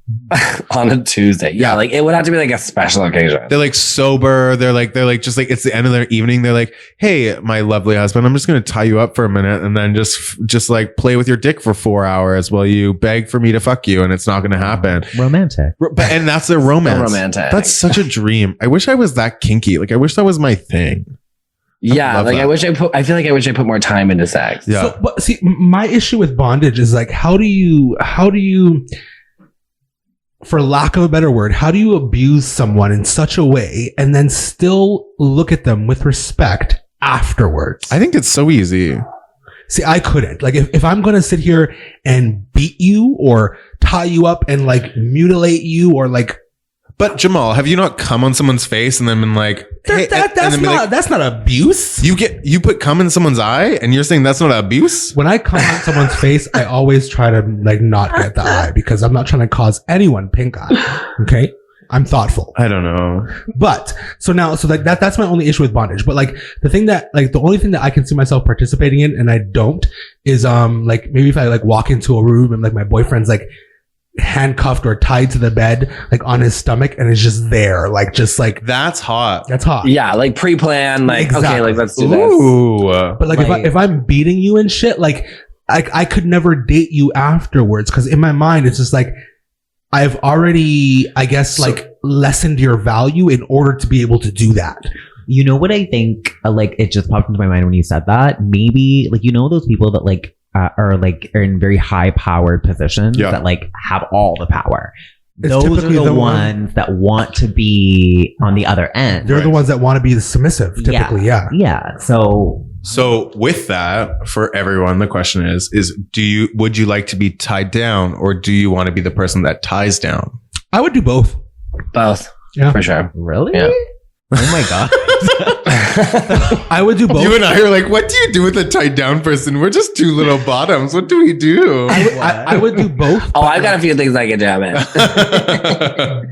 On a Tuesday. Yeah, like it would have to be like a special occasion. They're like sober. They're like just like it's the end of their evening. They're like, hey, my lovely husband, I'm just gonna tie you up for a minute and then just like play with your dick for 4 hours while you beg for me to fuck you, and it's not gonna happen. Romantic. And that's their romance. So romantic. That's such a dream. I wish I was that kinky. Like I wish that was my thing. Yeah, like that. I feel like I wish I put more time into sex. Yeah. So, but see, my issue with bondage is like, how do you, for lack of a better word, how do you abuse someone in such a way and then still look at them with respect afterwards? I think it's so easy. See, I couldn't. Like, if I'm going to sit here and beat you or tie you up and like mutilate you or like. But Jamal, have you not come on someone's face and then been like, hey, that's not abuse. You put cum in someone's eye and you're saying that's not abuse? When I come on someone's face, I always try to like not get the eye because I'm not trying to cause anyone pink eye. Okay. I'm thoughtful. I don't know. But so that's my only issue with bondage. But like the only thing that I can see myself participating in and I don't is like maybe if I like walk into a room and like my boyfriend's like handcuffed or tied to the bed like on his stomach and it's just there that's hot. That's hot. Yeah, like pre-planned, like Exactly. okay, like let's do Ooh. this. But like if I'm beating you and shit, like I could never date you afterwards because in my mind it's just like I've already, I guess, like lessened your value in order to be able to do that. You know what I think? Like it just popped into my mind when you said that. Maybe like those people that like are in very high powered positions that like have all the power. Those are the ones that want to be on the other end. They're the ones that want to be submissive, typically. Yeah. So with that, for everyone, the question is would you like to be tied down or do you want to be the person that ties down? I would do both. Both. Yeah. For sure. Really? Yeah. Oh my God. I would do both. You and I are like, what do you do with a tied down person? We're just two little bottoms. What do we do? I would do both. Oh, I've got a few things I can jam in.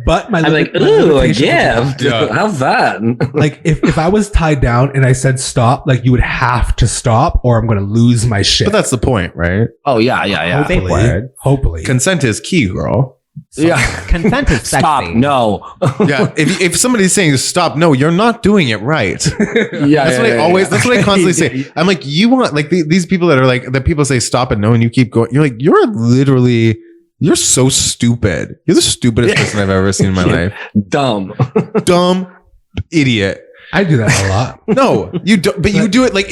But I'm like, ooh, a gift. Yeah. How fun. Like if I was tied down and I said stop, like you would have to stop or I'm going to lose my shit. But that's the point, right? Oh, yeah. Hopefully. Consent is key, girl. Consent is sexy. Stop. No. Yeah. If somebody's saying stop, no, you're not doing it right. Yeah. That's what I constantly say. I'm like, you want like these people that are like, that people say stop and no, and you keep going. You're like, you're so stupid. You're the stupidest person I've ever seen in my life. Dumb idiot. I do that a lot. No, you don't. But you do it like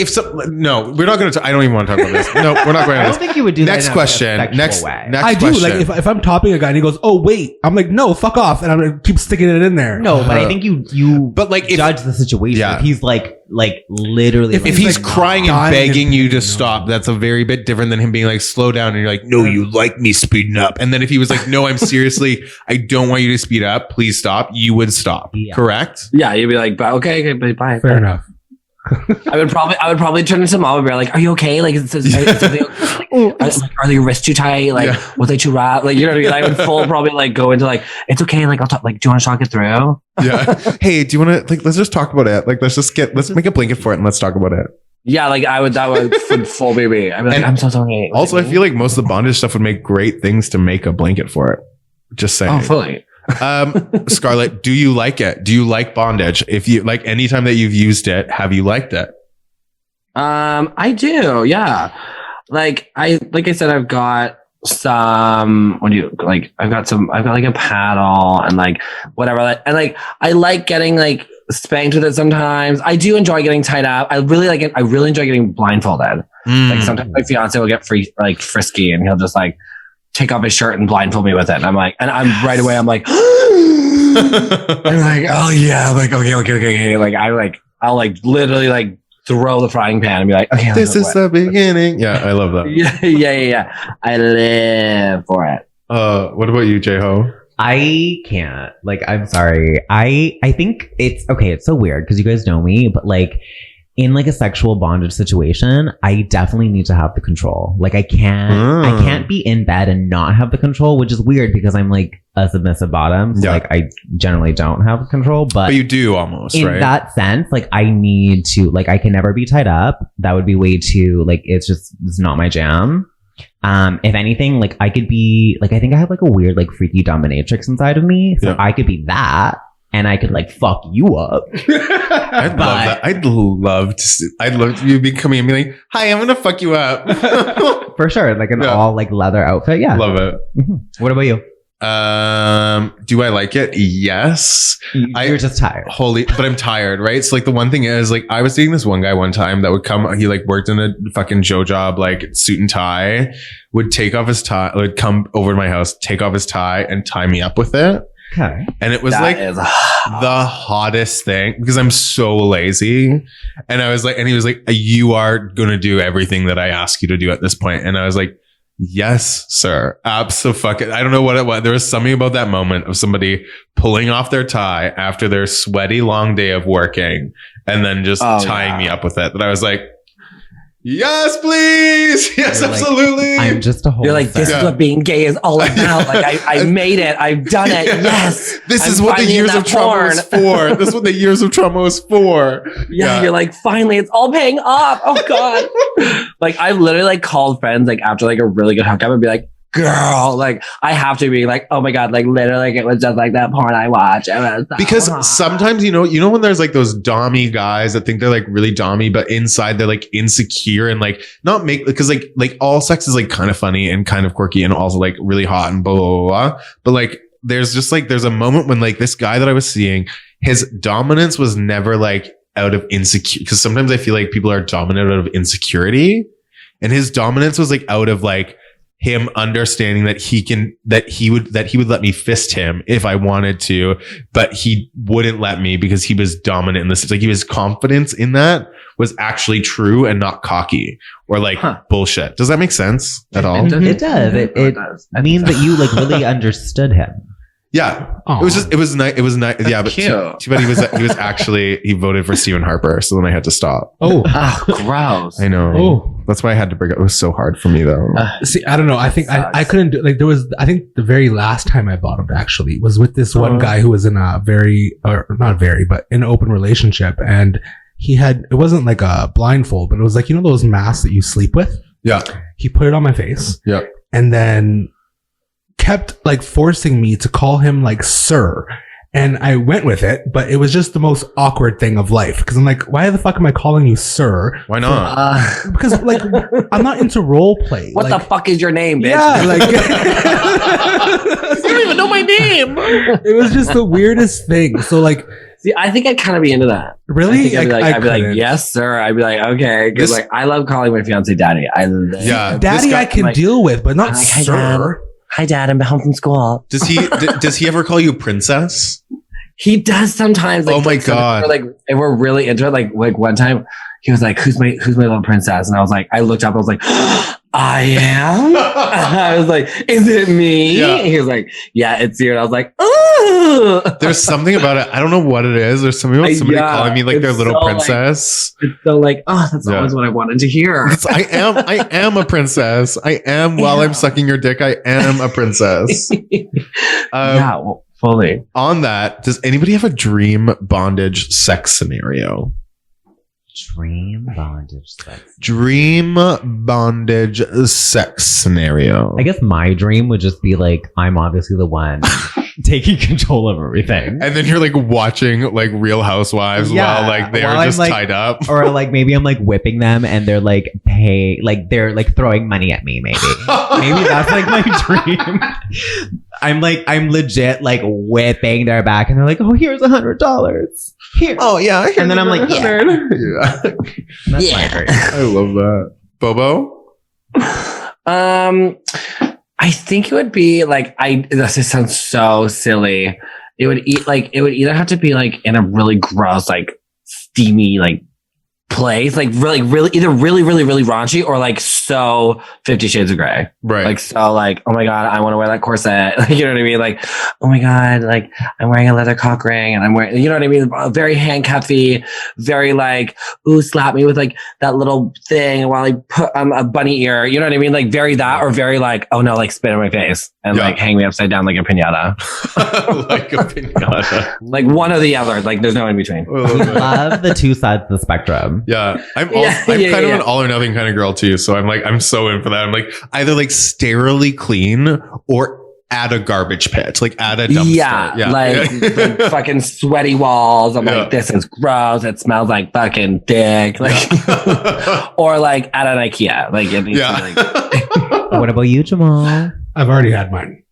no, we're not going to. I don't even want to talk about this. No, we're not going to. I don't think you would do next that. Question. Next I do. question. Like if I'm topping a guy and he goes, "Oh wait," I'm like, "No, fuck off," and I'm gonna keep sticking it in there. No, but I think you. But like, judge the situation. Yeah. If he's like literally. If he's like crying and dying begging you to no. stop, that's a very bit different than him being like, slow down. And you're like, no, you like me speeding up. And then if he was like, no, I'm seriously, I don't want you to speed up. Please stop. You would stop. Yeah. Correct? Yeah, you'd be like, okay, bye. Fair enough. I would probably turn into mom and be like, "Are you okay? Like, is something like, are your wrists too tight? Like, was they too wrapped? Like, you know what I mean? I would full probably like go into like, it's okay. Like, I'll talk. Like, do you want to talk it through? Yeah. Hey, do you want to like? Let's just talk about it. Like, let's make a blanket for it and let's talk about it. Yeah, like that would full baby. I'd be like, I'm so sorry. Also, I feel like most of the bondage stuff would make great things to make a blanket for it. Just saying. Oh, fully. Scarlett, do you like it? Do you like bondage? If you like, anytime that you've used it, have you liked it? I do. Yeah. Like I said, I've got some, I've got like a paddle and like whatever. And like, I like getting like spanked with it sometimes. I do enjoy getting tied up. I really like it. I really enjoy getting blindfolded. Like sometimes my fiance will get frisky and he'll just like take off his shirt and blindfold me with it. And I'm like, I'm right away, I'm like, I'm like, oh yeah. I'm like, okay. Like I'll like literally like throw the frying pan and be like, okay, this is the beginning. Yeah, I love that. Yeah. I live for it. What about you, J-Ho? I can't. Like, I'm sorry. I think it's okay. It's so weird because you guys know me, but like in like a sexual bondage situation, I definitely need to have the control. Like I can't be in bed and not have the control, which is weird because I'm like a submissive bottom. So like I generally don't have control, but you do almost, in right? that sense, like I need to, like I can never be tied up. That would be way too, like it's not my jam. If anything, like I could be like, I think I have like a weird like freaky dominatrix inside of me, so I could be that, and I could like fuck you up. I'd love that. I'd love you be coming and be like, "Hi, I'm gonna fuck you up." For sure, like an all like leather outfit. Yeah, love it. Mm-hmm. What about you? Do I like it? Yes. You're just tired. But I'm tired, right? So like the one thing is like I was seeing this one guy one time that would come, he like worked in a fucking Joe job, like suit and tie, would take off his tie, would come over to my house, take off his tie and tie me up with it. Okay. And it was the hottest thing because I'm so lazy. And I was like, and he was like, you are going to do everything that I ask you to do at this point. And I was like, yes, sir. Absolutely. I don't know what it was. There was something about that moment of somebody pulling off their tie after their sweaty long day of working and then just tying me up with it that I was like, yes, please. Yes, absolutely. I'm just a whole. You're like, this is what being gay is all about. Like, I made it. I've done it. Yes. This is what the years of trauma was for. This is what the years of trauma was for. Yeah. You're like, finally, it's all paying off. Oh, God. Like, I've literally like called friends like after like a really good hookup and be like, girl, like I have to be like, oh my God, like literally like, it was just like that porn I watch. Because sometimes, you know, when there's like those dommy guys that think they're like really dommy, but inside they're like insecure and like not make, because like all sex is like kind of funny and kind of quirky and also like really hot and blah, blah, blah, blah. But like, there's just like, there's a moment when like this guy that I was seeing, his dominance was never like out of insecure. Because sometimes I feel like people are dominant out of insecurity, and his dominance was like out of like, him understanding that he would let me fist him if I wanted to, but he wouldn't let me because he was dominant in this. Like his confidence in that was actually true and not cocky or like bullshit. Does that make sense at all? It does. It means that you like really understood him. Yeah. Aww. It was nice. It was nice. Yeah, but too bad he was actually, he voted for Stephen Harper. So then I had to stop. Oh, gross. I know. Oh, that's why I had to break up. It was so hard for me though. See, I don't know. I think I couldn't do, like, there was, I think the very last time I bottomed actually was with this one guy who was in a but in an open relationship. And he had, it wasn't like a blindfold, but it was like, you know, those masks that you sleep with? Yeah. He put it on my face. Yeah. And then kept like forcing me to call him like sir, and I went with it, but it was just the most awkward thing of life because I'm like, why the fuck am I calling you sir? Why not? Because like I'm not into role play. What the fuck is your name, bitch? Yeah, like you don't even know my name. It was just the weirdest thing. So like, see, I think I'd kind of be into that. Really? I'd be like, yes, sir. I'd be like, okay, because like I love calling my fiance daddy. Daddy, I can deal with, but not sir. Hi, Dad. I'm home from school. Does he ever call you princess? He does sometimes. Like, oh my God! Like, if we're really into it, like one time, he was like, "Who's my little princess?" And I was like, I looked up. I was like, I am. I was like, is it me? Yeah. He was like, yeah, it's you. And I was like, ooh. There's something about it. I don't know what it is. There's something about somebody calling me like their little princess. Like, it's so like, oh, that's always what I wanted to hear. I am a princess. I am while I'm sucking your dick. I am a princess. Yeah, well, fully. On that, does anybody have a dream bondage sex scenario? Dream bondage sex. Dream bondage sex scenario. I guess my dream would just be like, I'm obviously the one taking control of everything. And then you're like watching like Real Housewives while like they're just like, tied up. Or like maybe I'm like whipping them and they're like they're like throwing money at me maybe. Maybe that's like my dream. I'm legit like whipping their back and they're like, oh, here's $100. Here. Oh yeah. And then I'm like, yeah. That's my dream. I love that. Bobo? I think it would be like, this sounds so silly. It would either have to be like in a really gross, like steamy, like place, like really either really raunchy or like so 50 Shades of Grey, right? Like so like, oh my God, I want to wear that corset. Like, you know what I mean? Like, oh my God, like I'm wearing a leather cock ring and I'm wearing, you know what I mean? Very handcuffy, very like, ooh, slap me with like that little thing while I put a bunny ear. You know what I mean? Like very that, or very like, oh no, like spit in my face and like hang me upside down like a piñata. Like a piñata. Like one or the other. Like there's no in between. We love the two sides of the spectrum. some. Yeah, I'm Yeah, kind yeah, of yeah. an all or nothing kind of girl too. So I'm so in for that. I'm like either like sterilely clean or at a garbage pit, like at a dumpster. Yeah, like fucking sweaty walls. I'm like, this is gross. It smells like fucking dick. Like, or like at an IKEA. Like, it needs to be like. What about you, Jamal? I've already had mine.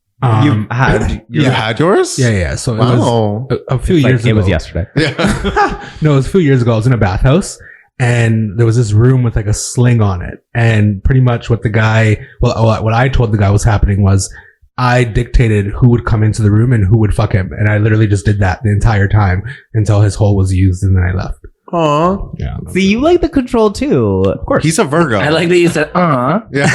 You've had you had yours? Yeah. So it Wow. was a few years ago. It was yesterday. Yeah. No, it was a few years ago. I was in a bathhouse and there was this room with like a sling on it. And pretty much what I told the guy was happening was I dictated who would come into the room and who would fuck him. And I literally just did that the entire time until his hole was used and then I left. Aw. Yeah. See, you like the control too. Of course. He's a Virgo. I like that you said, Yeah.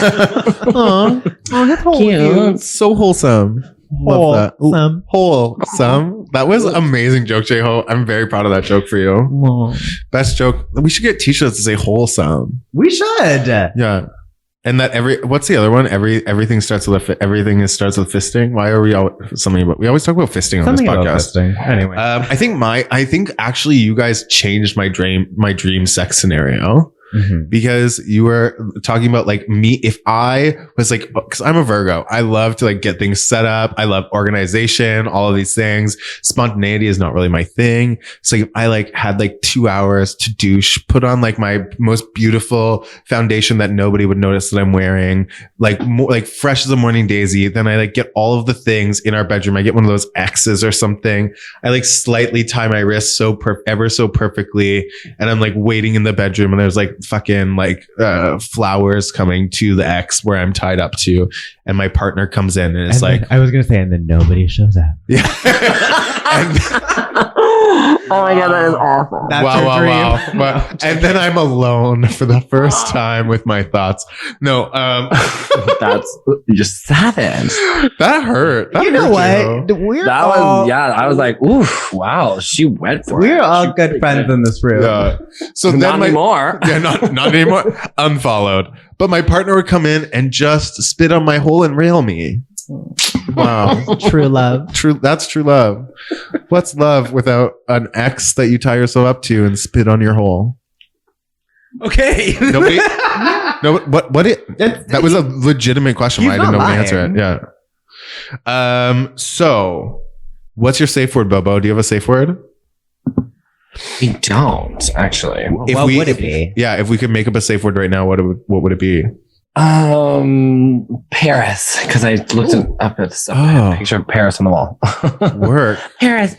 Oh, his whole Cute. So wholesome. Love that. Ooh, Wholesome. wholesome. That was an amazing joke, J-Ho. I'm very proud of that joke for you. Aw. Best joke. We should get t-shirts that say wholesome. We should. Yeah. And that what's the other one? Everything starts with starts with fisting. Why are we we always talk about fisting on Something this about podcast. fisting. Anyway. I think actually you guys changed my dream sex scenario. Mhm. Because you were talking about like me, if I was like, because I'm a Virgo, I love to like get things set up. I love organization, all of these things. Spontaneity is not really my thing. So if I like had like 2 hours to douche, put on like my most beautiful foundation that nobody would notice that I'm wearing, like more like fresh as a morning daisy. Then I like get all of the things in our bedroom. I get one of those X's or something. I like slightly tie my wrist ever so perfectly. And I'm like waiting in the bedroom and there's like fucking like flowers coming to the X where I'm tied up to, and my partner comes in and it's And like, then, I was gonna say, and then nobody shows up. yeah. oh my God, that is awful. That's wow, your wow, dream. wow. And then I'm alone for the first time with my thoughts. No, That's just savage. that hurt. That You know hurt, J-Ho. what? We're That all, was, yeah, I was like, oof, wow, she went for it. we're all She good really friends did. in this room. Yeah. So then Not my anymore. yeah, not anymore. Unfollowed. But my partner would come in and just spit on my hole and rail me. Wow. True love. That's true love. What's love without an ex that you tie yourself up to and spit on your hole? Okay. Nobody. No. That was a legitimate question. He's Why I didn't know not the answer. lying. It. Yeah. So, what's your safe word, Bobo? Do you have a safe word? We don't, actually. What would it be? Yeah. If we could make up a safe word right now, what would it be? Paris, because I looked it up at Oh. a picture of Paris on the wall. Work. Paris,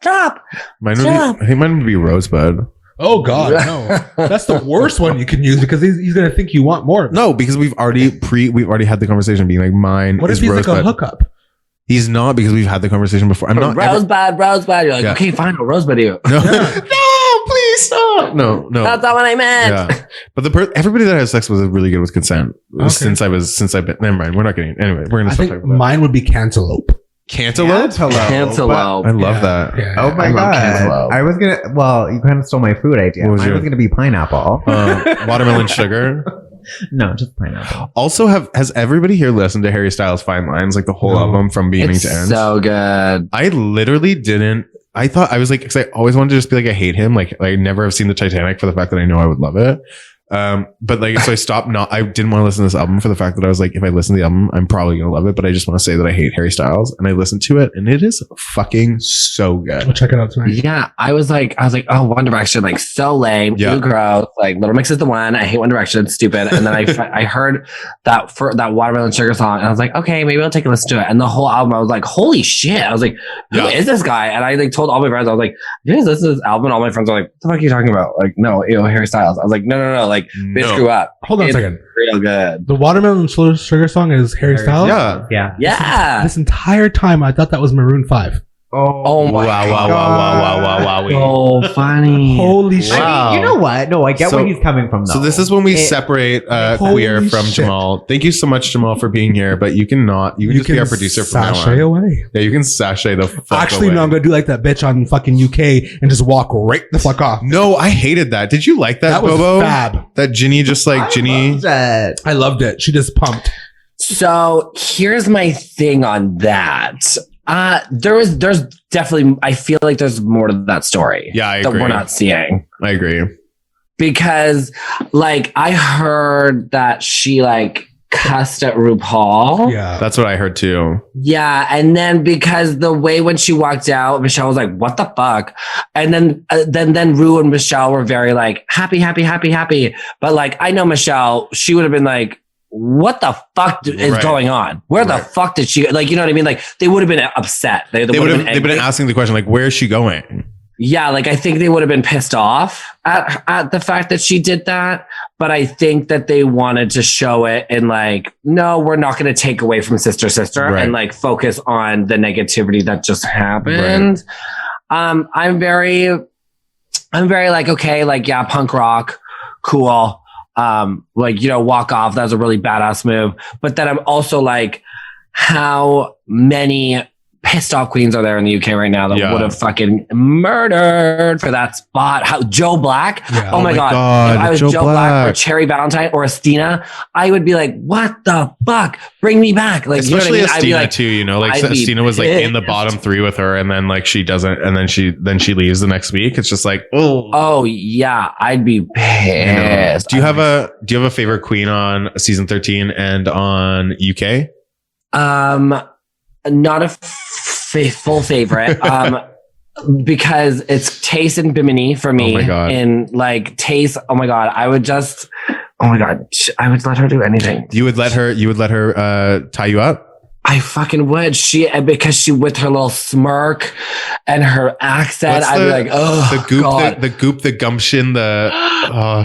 stop. I think mine would be Rosebud. Oh God, no. That's the worst one you can use because he's gonna think you want more. No, because we've already had the conversation being like mine What if is he's Rosebud. like a hookup? He's not, because we've had the conversation before. I'm not Rosebud. You're like, Yeah. okay, fine, I'll Rosebud you. No, no, please stop. No. That's not what I meant. Yeah, but everybody that has sex was really good with consent. Okay. Since I've been. Never mind. We're not getting. Anyway, we're gonna I stop think talking about mine would be cantaloupe. cantaloupe. Cantaloupe. I love Yeah. that. Yeah. Oh my I love god! cantaloupe. I was gonna. Well, you kind of stole my food idea. What was Mine your- was gonna be pineapple. Watermelon sugar. No, just pineapple. Also, has everybody here listened to Harry Styles' Fine Lines, like the whole No. album from beginning It's to end? so good. I literally didn't. I thought I was like, because I always wanted to just be like, I hate him. Like, I never have seen the Titanic for the fact that I know I would love it. But like, so I stopped. I didn't want to listen to this album for the fact that I was like, if I listen to the album, I'm probably gonna love it. But I just want to say that I hate Harry Styles, and I listened to it, and it is fucking so good. We'll check it out tonight. Yeah, I was like, oh, One Direction, like so lame, Yeah. too gross. Like Little Mix is the one. I hate One Direction, it's stupid. And then I heard that Watermelon Sugar song, and I was like, okay, maybe I'll take a listen to it. And the whole album, I was like, holy shit! I was like, who Yeah. is this guy? And I like told all my friends, I was like, you guys listen to this album? And all my friends were like, what the fuck are you talking about? Like, no, Harry Styles. I was like, no, like, bitch, No. grew up. Hold on a It's second. real good. The Watermelon Sugar song is Harry Styles? Yeah. Yeah. Yeah. This entire time I thought that was Maroon 5. Oh my Wow. So funny. Holy shit. Wow. I mean, you know what? No, I get So- where he's coming from. Though. So this is when we It- separate Holy queer from shit. Jamal. Thank you so much, Jamal, for being here. But you can just be our producer from now sashay on. away. Yeah, you can sashay the fuck Actually, away. no, I'm gonna do like that bitch on fucking UK and just walk right the fuck off. No, I hated that. Did you like that, That was Bobo? fab. That Ginny just like Ginny. loved it. I loved it. She just pumped. So here's my thing on that. There's definitely, I feel like there's more to that story Yeah, I that agree. we're not seeing. I agree. because like I heard that she like cussed at RuPaul. Yeah. That's what I heard too. Yeah, and then because the way when she walked out, Michelle was like, "What the fuck?" And then Ru and Michelle were very like happy. But like I know Michelle, she would have been like, "What the fuck is going on? Where the fuck did she like?" You know what I mean? Like they would have been upset. They've been asking the question like, "Where is she going?" Yeah, like I think they would have been pissed off at the fact that she did that, but I think that they wanted to show it in like, no, we're not going to take away from Sister and like focus on the negativity that just happened. I'm very like, okay, like yeah, punk rock, cool. Like, you know, walk off. That was a really badass move. But then I'm also like, how many pissed off queens are there in the UK right now that would have fucking murdered for that spot? How Joe Black? Yeah. Oh my god. If I was Joe Black or Cherry Valentine or Estina, I would be like, what the fuck? Bring me back. Like, especially you know what I mean? Estina like, too, you know, like Estina was like in the bottom 3 with her, and then like she doesn't, and then she leaves the next week. It's just like, oh yeah, I'd be pissed. Do you have a favorite queen on season 13 and on UK? Not a full favorite, because it's Tace and Bimini for me. Oh my god! And like Tace, oh my god, I would let her do anything. You would let her tie you up? I fucking would. Because she with her little smirk and her accent, I'd be like, oh, the goop, the gumption,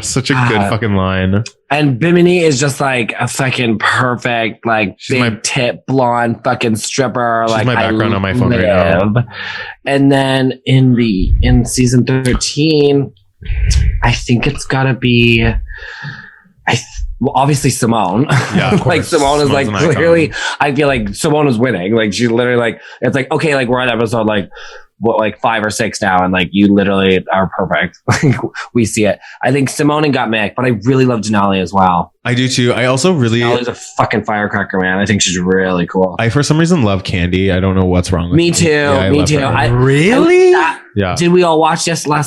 such a good fucking line. And Bimini is just like a fucking perfect, like big tip blonde fucking stripper. She's like my background on my phone right now. And then in season 13, I think it's gotta be. Well, obviously Simone. Yeah, like Simone is like clearly. I feel like Simone is winning. Like she literally like it's like okay, like we're on episode like 5 or 6 now, and like you literally are perfect. Like we see it. I think Simone and got Mick, but I really love Denali as well. I do too. I also really Denali's a fucking firecracker, man. I think she's really cool. I for some reason love Candy. I don't know what's wrong with me too. Yeah, me too. Really? Yeah. Did we all watch yesterday?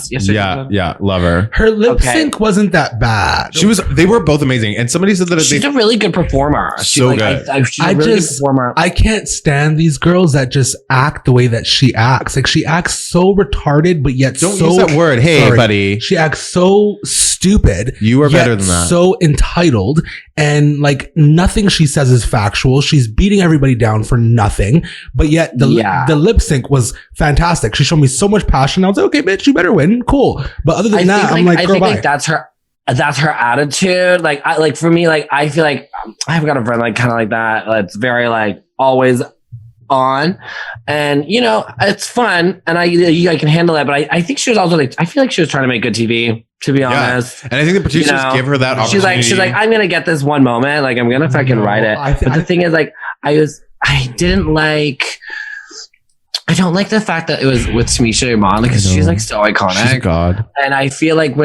Yeah, love her. Her lip sync wasn't that bad. They were both amazing. And somebody said that she's a really good performer. She's so good. She's a really good performer. I can't stand these girls that just act the way that she acts. Like she acts so retarded, but yet don't use that word. Hey, buddy. She acts so stupid. You are better than that. So entitled, and like nothing she says is factual. She's beating everybody down for nothing, but yet the lip sync was fantastic. She showed me so much passion. I was like, okay, bitch, you better win. Cool. But other than that, I'm like, girl, bye. Like that's her attitude. Like for me, like I feel like I've got a friend like kind of like that. It's very like always on, and you know it's fun, and I can handle it. But I think she was also like I feel like she was trying to make good TV. To be honest, and I think the producers give her that opportunity. She's like, I'm gonna get this one moment. Like I'm gonna fucking write it. But the thing is, like, I don't like the fact that it was with Tamisha Iman because she's like so iconic. She's God. And I feel like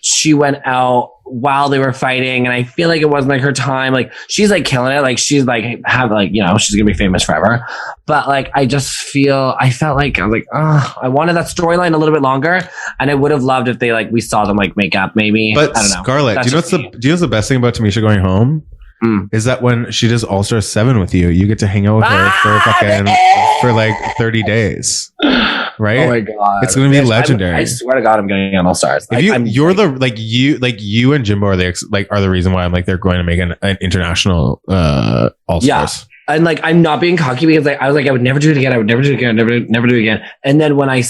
she went out while they were fighting, and I feel like it wasn't like her time. Like she's like killing it. Like she's like she's gonna be famous forever. But like I felt like I was like, I wanted that storyline a little bit longer, and I would have loved if they we saw them like make up maybe. But I don't know. Scarlett, do you know what's the best thing about Tamisha going home? Is that when she does All Star 7 with you, you get to hang out with her for like 30 days, right? Oh my god, it's going to be legendary. I swear to God, I'm going on All Stars. If you and Jimbo are the reason why I'm like they're going to make an international All Stars. Yeah. And like, I'm not being cocky because I was like, I would never do it again. I would never do it again. Never do it again. And then when I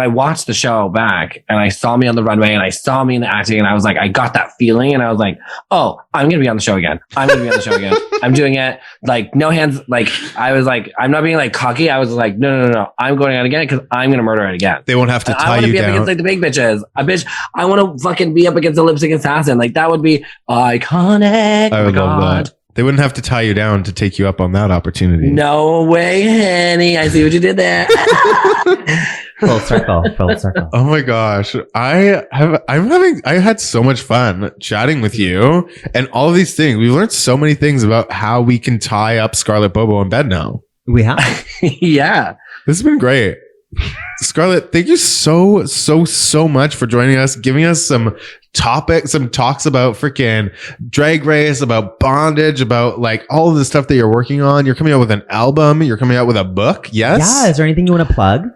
watched the show back and I saw me on the runway and I saw me in the acting and I was like, I got that feeling and I was like, oh, I'm going to be on the show again. I'm doing it. Like no hands. Like I was like, I'm not being like cocky. I was like, no. I'm going on again because I'm going to murder it again. They won't have to tie you down. I want to be up against like the big bitches. I want to fucking be up against the lip sync assassin. Like that would be iconic. I would love that. They wouldn't have to tie you down to take you up on that opportunity. No way, Henny. I see what you did there. Full circle. Oh my gosh. I had so much fun chatting with you and all of these things. We learned so many things about how we can tie up Scarlett Bobo in bed now. We have. Yeah. This has been great. Scarlett, thank you so much for joining us, giving us some talks about freaking Drag Race, about Bondage, about like all of the stuff that you're working on. You're coming out with an album. You're coming out with a book. Yes. Yeah. Is there anything you want to plug?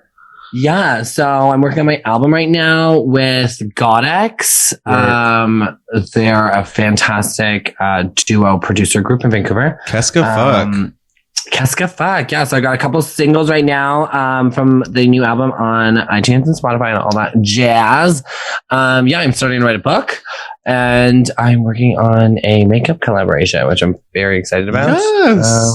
Yeah, so I'm working on my album right now with Gags. They're a fantastic duo producer group in Vancouver. Keska fuck. Keska fuck. Yeah, so I got a couple singles right now from the new album on iTunes and Spotify and all that jazz. I'm starting to write a book. And I'm working on a makeup collaboration, which I'm very excited about. Yes.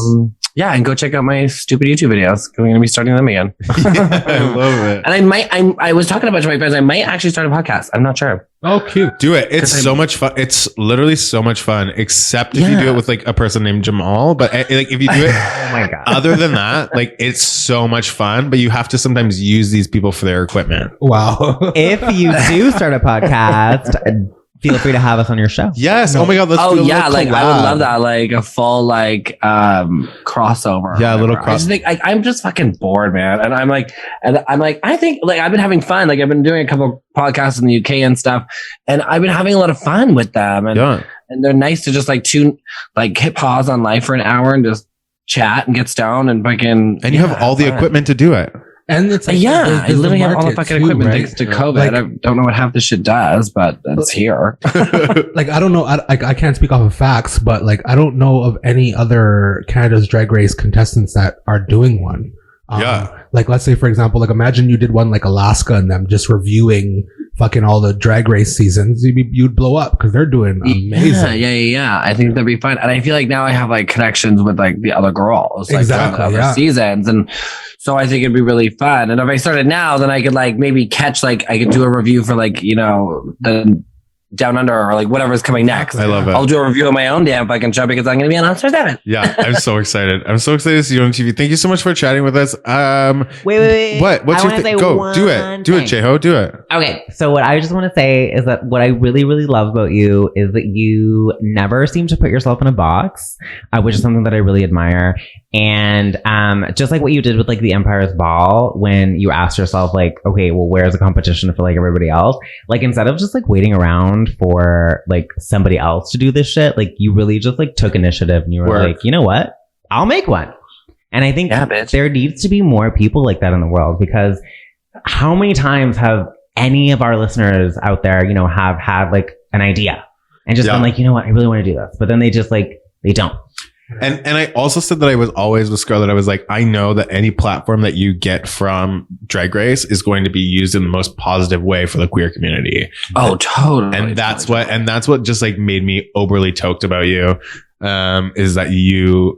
And go check out my stupid YouTube videos. I'm going to be starting them again. I love it. And I was talking to a bunch of my friends. I might actually start a podcast. I'm not sure. Oh, cute. Do it. It's so much fun. It's literally so much fun, except if you do it with like a person named Jamal. But like if you do it, Oh my God. other than that, like it's so much fun, but you have to sometimes use these people for their equipment. Wow. If you do start a podcast, feel free to have us on your show. Yes. Oh my God. Let's do a little I would collab. love that. Like a full crossover. Yeah, a little I just think I'm just fucking bored, man. And I'm like, I think like I've been having fun. Like I've been doing a couple podcasts in the UK and stuff, and I've been having a lot of fun with them. And and they're nice to just like hit pause on life for an hour and just chat and get stoned and fucking. And you have all the equipment to do it. And it's like, I literally have all the fucking equipment right? thanks to COVID. Like, I don't know what half this shit does, but it's here. Like, I don't know. I can't speak off of facts, but like, I don't know of any other Canada's Drag Race contestants that are doing one. Like, let's say, for example, like, imagine you did one like Alaska and them just reviewing fucking all the Drag Race seasons. You'd blow up because they're doing amazing. Yeah. I think that'd be fun. And I feel like now I have like connections with like the other girls, like Exactly, the other seasons. And so I think it'd be really fun. And if I started now, then I could like maybe catch, like, I could do a review for like, you know, the Down Under or like whatever's coming next. I love it. I'll do a review of my own damn fucking show because I'm going to be on All-Star 7. Yeah, I'm so excited. I'm so excited to see you on TV. Thank you so much for chatting with us. Wait. What's your thing? Go, do it. Do it, Jeho. Do it. Okay, so what I just want to say is that what I really, really love about you is that you never seem to put yourself in a box, which is something that I really admire. And just like what you did with like the Empire's Ball, when you asked yourself like, okay, well, where's the competition for like everybody else? Like instead of just like waiting around for like somebody else to do this shit, like you really just like took initiative and you were like, you know what? I'll make one. And I think there needs to be more people like that in the world, because how many times have any of our listeners out there, you know, have had like an idea and just been like, you know what, I really want to do this, but then they just like, they don't. And I also said that I was always with Scarlett. I was like, I know that any platform that you get from Drag Race is going to be used in the most positive way for the queer community. Oh, totally. And that's what just like made me overly toked about you. Is that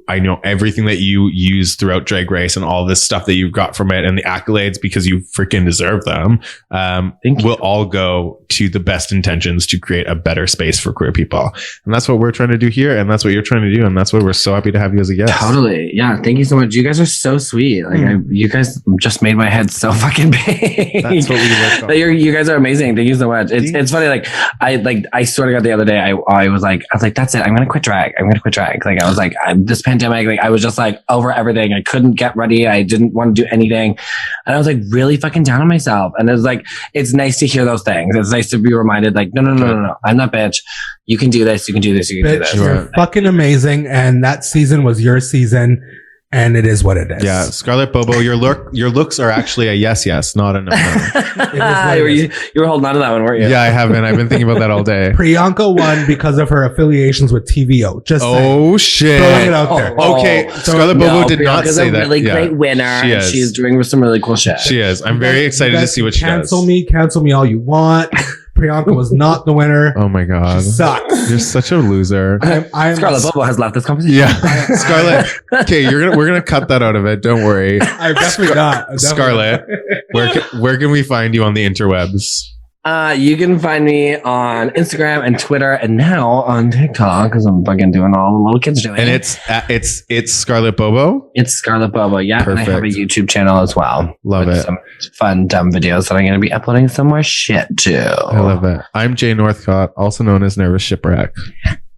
I know everything that you use throughout Drag Race and all this stuff that you've got from it and the accolades, because you freaking deserve them. Will all go to the best intentions to create a better space for queer people. And that's what we're trying to do here. And that's what you're trying to do. And that's why we're so happy to have you as a guest. Totally. Yeah. Thank you so much. You guys are so sweet. Like you guys just made my head so fucking big. That's what we work on. You guys are amazing. Thank you so much. It's funny. Like I swear to God, the other day, I was like, that's it. I'm going to quit drag. Like I was like, this pandemic, like I was just like over everything. I couldn't get ready. I didn't want to do anything. And I was like really fucking down on myself. And it was like, it's nice to hear those things. It's nice to be reminded like, no. I'm not bitch. You can do this. You can do this. You can do this. You're fucking amazing. And that season was your season. And it is what it is. Yeah, Scarlett Bobo, your looks are actually a yes, not a no. You were holding on to that one, weren't you? Yeah, I have been. I've been thinking about that all day. Priyanka won because of her affiliations with TVO. Just saying. Shit. Throwing it out there. Okay, Scarlett Bobo did not say that. She's a really great winner. She is. She's doing some really cool shit. She is. I'm very excited to see what she does. Cancel me all you want. Priyanka was not the winner. Oh my God. She sucks. You're such a loser. Scarlett Bobo has left this conversation. Yeah. Scarlett. Okay, we're gonna cut that out of it. Don't worry. I'm definitely not. Scarlett, where can we find you on the interwebs? You can find me on Instagram and Twitter and now on TikTok because I'm fucking doing all the little kids doing. And it's Scarlett Bobo? It's Scarlett Bobo, yeah. Perfect. And I have a YouTube channel as well. Love it. Some fun, dumb videos that I'm going to be uploading some more shit to. I love it. I'm Jay Northcott, also known as Nervous Shipwreck.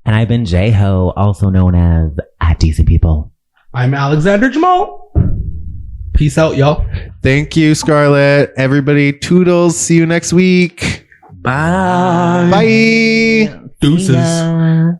And I've been Jeho, also known as @DCPeople. I'm Alexander Jamal. Peace out, y'all. Thank you, Scarlett. Everybody, toodles. See you next week. Bye. Bye. Deuces.